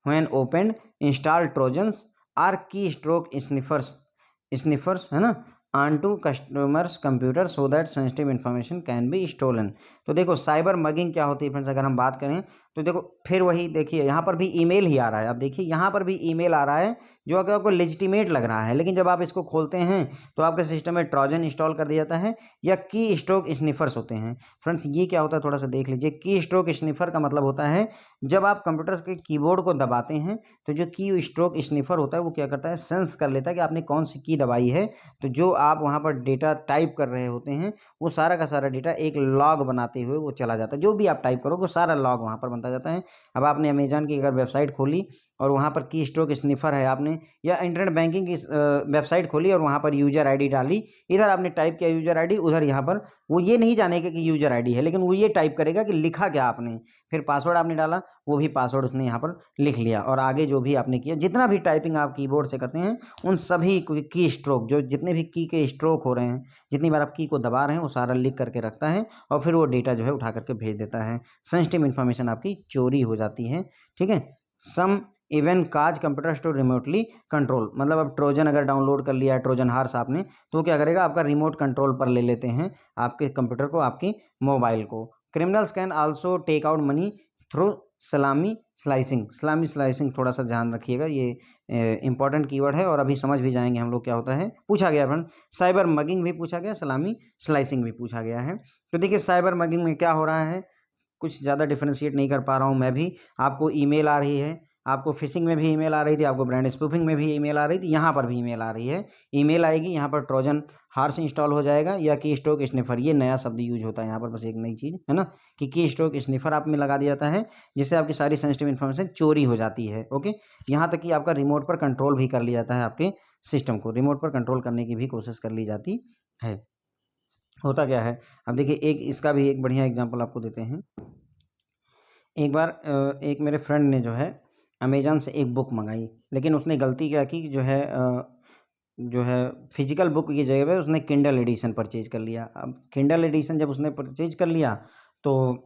Speaker 1: when opened, install trojans or keystroke sniffers है ना, onto customers computer so that sensitive information can be stolen। तो देखो साइबर मगिंग क्या होती है फ्रेंड्स, अगर हम बात करें तो देखो फिर वही देखिए, यहाँ पर भी ईमेल ही आ रहा है, अब देखिए यहाँ पर भी ईमेल आ रहा है जो अगर आपको लेजिटिमेट लग रहा है, लेकिन जब आप इसको खोलते हैं तो आपके सिस्टम में ट्रोजन इंस्टॉल कर दिया जाता है, या की स्ट्रोक स्निफर्स होते हैं। फ्रेंड्स ये क्या होता है, थोड़ा सा देख लीजिए। की स्ट्रोक स्निफर का मतलब होता है जब आप कंप्यूटर के कीबोर्ड को दबाते हैं तो जो की स्ट्रोक स्निफर होता है वो क्या करता है, सेंस कर लेता है कि आपने कौन सी की दबाई है, तो जो आप वहाँ पर डेटा टाइप कर रहे होते हैं वो सारा का सारा डेटा एक लॉग बनाते हुए वो चला जाता है, जो भी आप टाइप करोगे वो सारा लॉग वहाँ पर बनता जाता है। अब आपने अमेज़न की अगर वेबसाइट खोली और वहाँ पर की स्ट्रोक स्निफर है आपने, या इंटरनेट बैंकिंग की वेबसाइट खोली और वहाँ पर यूज़र आईडी डाली, इधर आपने टाइप किया यूज़र आईडी, उधर यहाँ पर वो ये नहीं जानेगा कि यूज़र आईडी है, लेकिन वो ये टाइप करेगा कि लिखा क्या आपने, फिर पासवर्ड आपने डाला, वो भी पासवर्ड उसने यहाँ पर लिख लिया, और आगे जो भी आपने किया, जितना भी टाइपिंग आप कीबोर्ड से करते हैं उन सभी की स्ट्रोक, जो जितने भी की के स्ट्रोक हो रहे हैं, जितनी बार आप की को दबा रहे हैं, वो सारा लिख करके रखता है, और फिर वो डेटा जो है उठा करके भेज देता है। सेंसिटिव इन्फॉर्मेशन आपकी चोरी हो जाती है, ठीक है। Some even cause computers to remotely control, मतलब अब ट्रोजन अगर डाउनलोड कर लिया है, ट्रोजन हार्स आपने, तो क्या करेगा, आपका रिमोट कंट्रोल पर ले लेते हैं आपके कंप्यूटर को, आपकी मोबाइल को। Criminals can also take out money through salami slicing थोड़ा सा ध्यान रखिएगा, ये इंपॉर्टेंट कीवर्ड है और अभी समझ भी जाएंगे हम लोग क्या होता है। पूछा गया फ्रेंड, साइबर मगिंग भी पूछा गया, सलामी स्लाइसिंग भी पूछा गया है। तो देखिए साइबर मगिंग में क्या हो रहा है, कुछ ज़्यादा डिफरेंशिएट नहीं कर पा रहा हूँ मैं भी। आपको ईमेल आ रही है, आपको फिशिंग में भी ईमेल आ रही थी, आपको ब्रांड स्पूफिंग में भी ईमेल आ रही थी, यहाँ पर भी ईमेल आ रही है। ईमेल आएगी, यहाँ पर ट्रोजन हार्स इंस्टॉल हो जाएगा, या की स्ट्रोक स्निफर, ये नया शब्द यूज होता है यहाँ पर, बस एक नई चीज़ है ना, कि की स्ट्रोक स्निफर आप में लगा दिया जाता है, जिससे आपकी सारी सेंसिटिव इन्फॉर्मेशन चोरी हो जाती है, ओके। यहाँ तक कि आपका रिमोट पर कंट्रोल भी कर लिया जाता है, आपके सिस्टम को रिमोट पर कंट्रोल करने की भी कोशिश कर ली जाती है। होता क्या है, अब देखिए एक इसका भी एक बढ़िया एग्जाम्पल आपको देते हैं। एक बार एक मेरे फ्रेंड ने जो है अमेज़न से एक बुक मँगाई, लेकिन उसने गलती क्या की जो है फ़िज़िकल बुक की जगह पे उसने किंडल एडिशन परचेज़ कर लिया। अब किंडल एडिशन जब उसने परचेज़ कर लिया, तो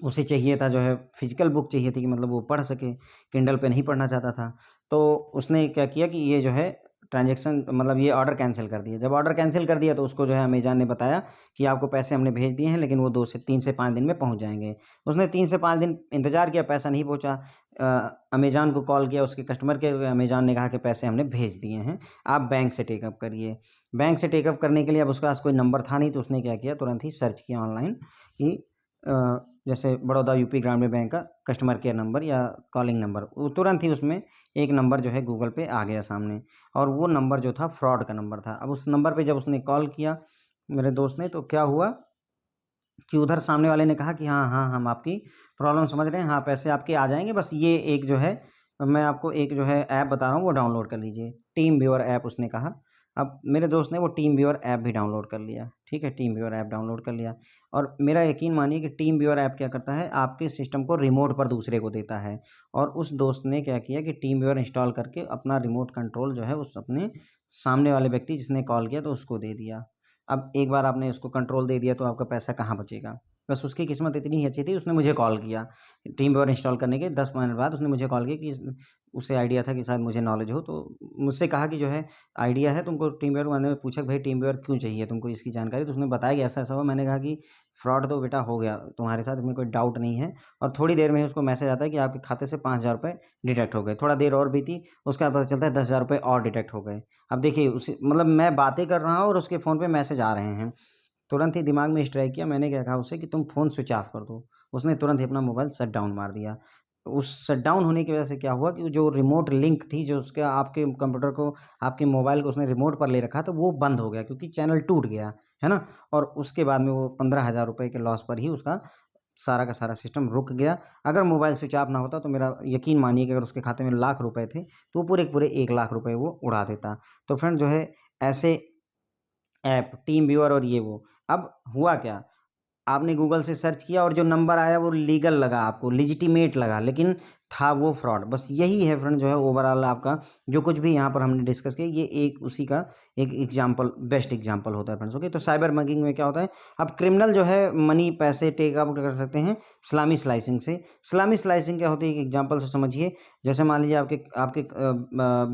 Speaker 1: उसे चाहिए था जो है फ़िज़िकल बुक चाहिए थी कि मतलब वो पढ़ सके, किंडल पे नहीं पढ़ना चाहता था। तो उसने क्या किया कि ये जो है ट्रांज़ैक्शन मतलब ये ऑर्डर कैंसल कर दिया। जब ऑर्डर कैंसल कर दिया तो उसको जो है अमेज़न ने बताया कि आपको पैसे हमने भेज दिए हैं, लेकिन वो 2 से 3 से 5 दिन में पहुँच जाएँगे। उसने 3 से 5 दिन इंतज़ार किया, पैसा नहीं पहुँचा। अमेज़न को कॉल किया, उसके कस्टमर केयर, अमेज़न ने कहा कि पैसे हमने भेज दिए हैं, आप बैंक से टेक अप करिए। बैंक से टेक अप करने के लिए अब उसके पास कोई नंबर था नहीं, तो उसने क्या किया, तुरंत ही सर्च किया ऑनलाइन कि जैसे बड़ौदा यूपी ग्रामीण बैंक का कस्टमर केयर नंबर या कॉलिंग नंबर, वो तुरंत ही उसमें एक नंबर जो है गूगल पे आ गया सामने, और वो नंबर जो था फ्रॉड का नंबर था। अब उस नंबर पे जब उसने कॉल किया मेरे दोस्त ने, तो क्या हुआ कि उधर सामने वाले ने कहा कि हाँ, हाँ, हम आपकी प्रॉब्लम समझ रहे हैं, हाँ, पैसे आपके आ जाएँगे, बस ये एक जो है मैं आपको एक जो है ऐप बता रहा हूँ, वो डाउनलोड कर लीजिए। टीम व्यूअर ऐप उसने कहा। अब मेरे दोस्त ने वो टीम व्यूअर ऐप भी डाउनलोड कर लिया, ठीक है? टीम व्यूअर ऐप डाउनलोड कर लिया, और मेरा यकीन मानिए कि टीम व्यूअर ऐप क्या करता है, आपके सिस्टम को रिमोट पर दूसरे को देता है, और उस दोस्त ने क्या किया कि टीम व्यूअर इंस्टॉल करके अपना रिमोट कंट्रोल जो है उस अपने सामने वाले व्यक्ति जिसने कॉल किया तो उसको दे दिया। अब एक बार आपने उसको कंट्रोल दे दिया तो आपका पैसा कहाँ बचेगा? बस उसकी किस्मत इतनी ही अच्छी थी, उसने मुझे कॉल किया। टीम व्यूअर इंस्टॉल करने के 10 मिनट बाद उसने मुझे कॉल किया कि उसे आइडिया था कि शायद मुझे नॉलेज हो, तो मुझसे कहा कि जो है आइडिया है तुमको टीम व्यूअर। मैंने पूछा कि भाई टीम व्यूअर क्यों चाहिए तुमको इसकी जानकारी? तो उसने बताया कि ऐसा-ऐसा हुआ। मैंने कहा कि फ्रॉड तो बेटा हो गया तुम्हारे साथ, इसमें कोई डाउट नहीं है, और थोड़ी देर में ही उसको मैसेज आता है कि आपके खाते से ₹5000 डिडक्ट हो गए। थोड़ा देर और बीती, उसके बाद पता चलता है ₹10,000 और डिडक्ट हो गए। अब देखिए उसी मतलब मैं बातें कर रहा हूँ और उसके फ़ोन पे मैसेज आ रहे हैं। तुरंत ही दिमाग में स्ट्राइक किया, मैंने क्या कहा उससे कि तुम फ़ोन स्विच ऑफ कर दो। उसने तुरंत ही अपना मोबाइल शट डाउन मार दिया। उस शट डाउन होने की वजह से क्या हुआ कि जो रिमोट लिंक थी, जो उसके आपके कंप्यूटर को, आपके मोबाइल को उसने रिमोट पर ले रखा था, वो बंद हो गया क्योंकि चैनल टूट गया, है ना? और उसके बाद में वो ₹15,000 के लॉस पर ही उसका सारा का सारा सिस्टम रुक गया। अगर मोबाइल स्विच ऑफ ना होता तो मेरा यकीन मानिए कि अगर उसके खाते में लाख रुपए थे, तो वो पूरे के पूरे 1 लाख रुपए वो उड़ा देता। तो फ्रेंड जो है ऐसे ऐप, टीम व्यूअर और ये वो। अब हुआ क्या, आपने गूगल से सर्च किया और जो नंबर आया वो लीगल लगा आपको, लेजिटिमेट लगा, लेकिन था वो फ्रॉड। बस यही है फ्रेंड जो है ओवरऑल आपका जो कुछ भी यहाँ पर हमने डिस्कस किया, ये एक उसी का एक एग्ज़ाम्पल, बेस्ट एग्ज़ाम्पल होता है फ्रेंड्स, ओके? तो साइबर मगिंग में क्या होता है, अब क्रिमिनल जो है मनी, पैसे टेक आउट कर सकते हैं सलामी स्लाइसिंग से। सलामी स्लाइसिंग क्या होती है, एक एग्ज़ाम्पल से समझिए। जैसे मान लीजिए आपके आपके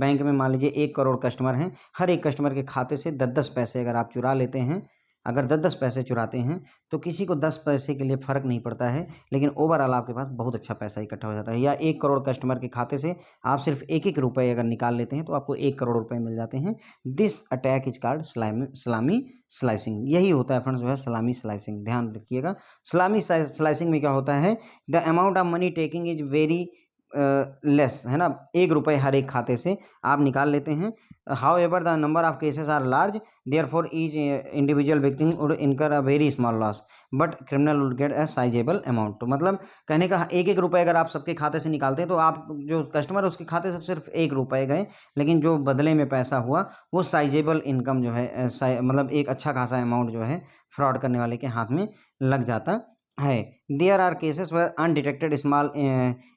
Speaker 1: बैंक में मान लीजिए 1 करोड़ कस्टमर हैं, हर एक कस्टमर के खाते से 10-10 पैसे अगर आप चुरा लेते हैं, अगर 10-10 पैसे चुराते हैं, तो किसी को 10 पैसे के लिए फ़र्क नहीं पड़ता है, लेकिन ओवरऑल आपके पास बहुत अच्छा पैसा इकट्ठा हो जाता है। या 1 करोड़ कस्टमर के खाते से आप सिर्फ़ 1-1 रुपए अगर निकाल लेते हैं, तो आपको 1 करोड़ रुपए मिल जाते हैं। दिस अटैक इज़ कॉल्ड सलामी स्लाइसिंग। यही होता है फ्रेंड्स जो है सलामी स्लाइसिंग, ध्यान रखिएगा। सलामी स्लाइसिंग में क्या होता है, the amount of money taking is very less, है ना? ₹1 हर एक खाते से आप निकाल लेते हैं। However the number of cases are large, therefore each individual victim would incur a very small loss, but criminal would get a sizeable amount. तो मतलब कहने का 1-1 रुपए अगर आप सबके खाते से निकालते हैं, तो आप जो कस्टमर है उसके खाते से सिर्फ़ ₹1 गए, लेकिन जो बदले में पैसा हुआ वो साइज़ेबल इनकम जो है मतलब एक अच्छा खासा अमाउंट जो है फ्रॉड करने वाले के हाथ में लग जाता है। There are cases where undetected small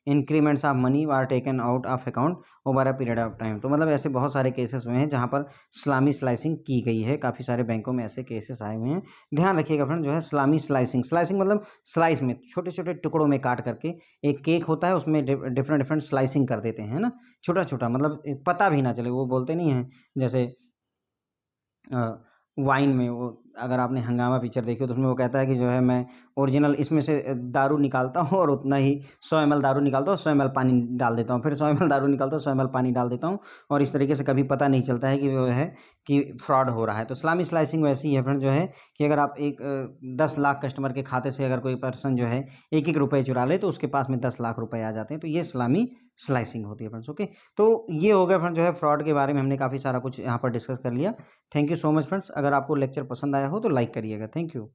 Speaker 1: increments of money are taken out of account over a period of time. तो मतलब ऐसे बहुत सारे केसेस हुए हैं जहाँ पर सलामी स्लाइसिंग की गई है, काफ़ी सारे बैंकों में ऐसे केसेस आए हुए हैं। ध्यान रखिएगा फ्रेंड जो है सलामी स्लाइसिंग, स्लाइसिंग मतलब स्लाइस में छोटे-छोटे टुकड़ों में काट करके, एक केक होता है उसमें डिफरेंट डिफरेंट स्लाइसिंग कर देते हैं ना, छोटा-छोटा, मतलब पता भी ना चले। वो बोलते नहीं हैं जैसे अ, वाइन में वो, अगर आपने हंगामा पिक्चर देखी हो तो उसमें वो कहता है कि जो है मैं ओरिजिनल इसमें से दारू निकालता हूँ और उतना ही 100 एमएल दारू निकालता हूँ, 100 एमएल पानी डाल देता हूँ, फिर 100 एमएल दारू निकालता हूँ, 100 एमएल पानी डाल देता हूँ, और इस तरीके से कभी पता नहीं चलता है कि वो है कि फ्रॉड हो रहा है। तो इस्लामी स्लाइसिंग वैसी ही है फ्रेंड जो है कि अगर आप 10 लाख कस्टमर के खाते से अगर कोई पर्सन जो है 1-1 रुपए चुरा ले तो उसके पास में 10 लाख रुपए आ जाते हैं। तो ये इस्लामी स्लाइसिंग होती है फ्रेंड्स, ओके? तो ये हो गया फ्रेंड जो है फ्रॉड के बारे में हमने काफ़ी सारा कुछ यहाँ पर डिस्कस कर लिया। Thank you so much friends. अगर आपको लेक्चर पसंद आया हो तो लाइक करिएगा। Thank you.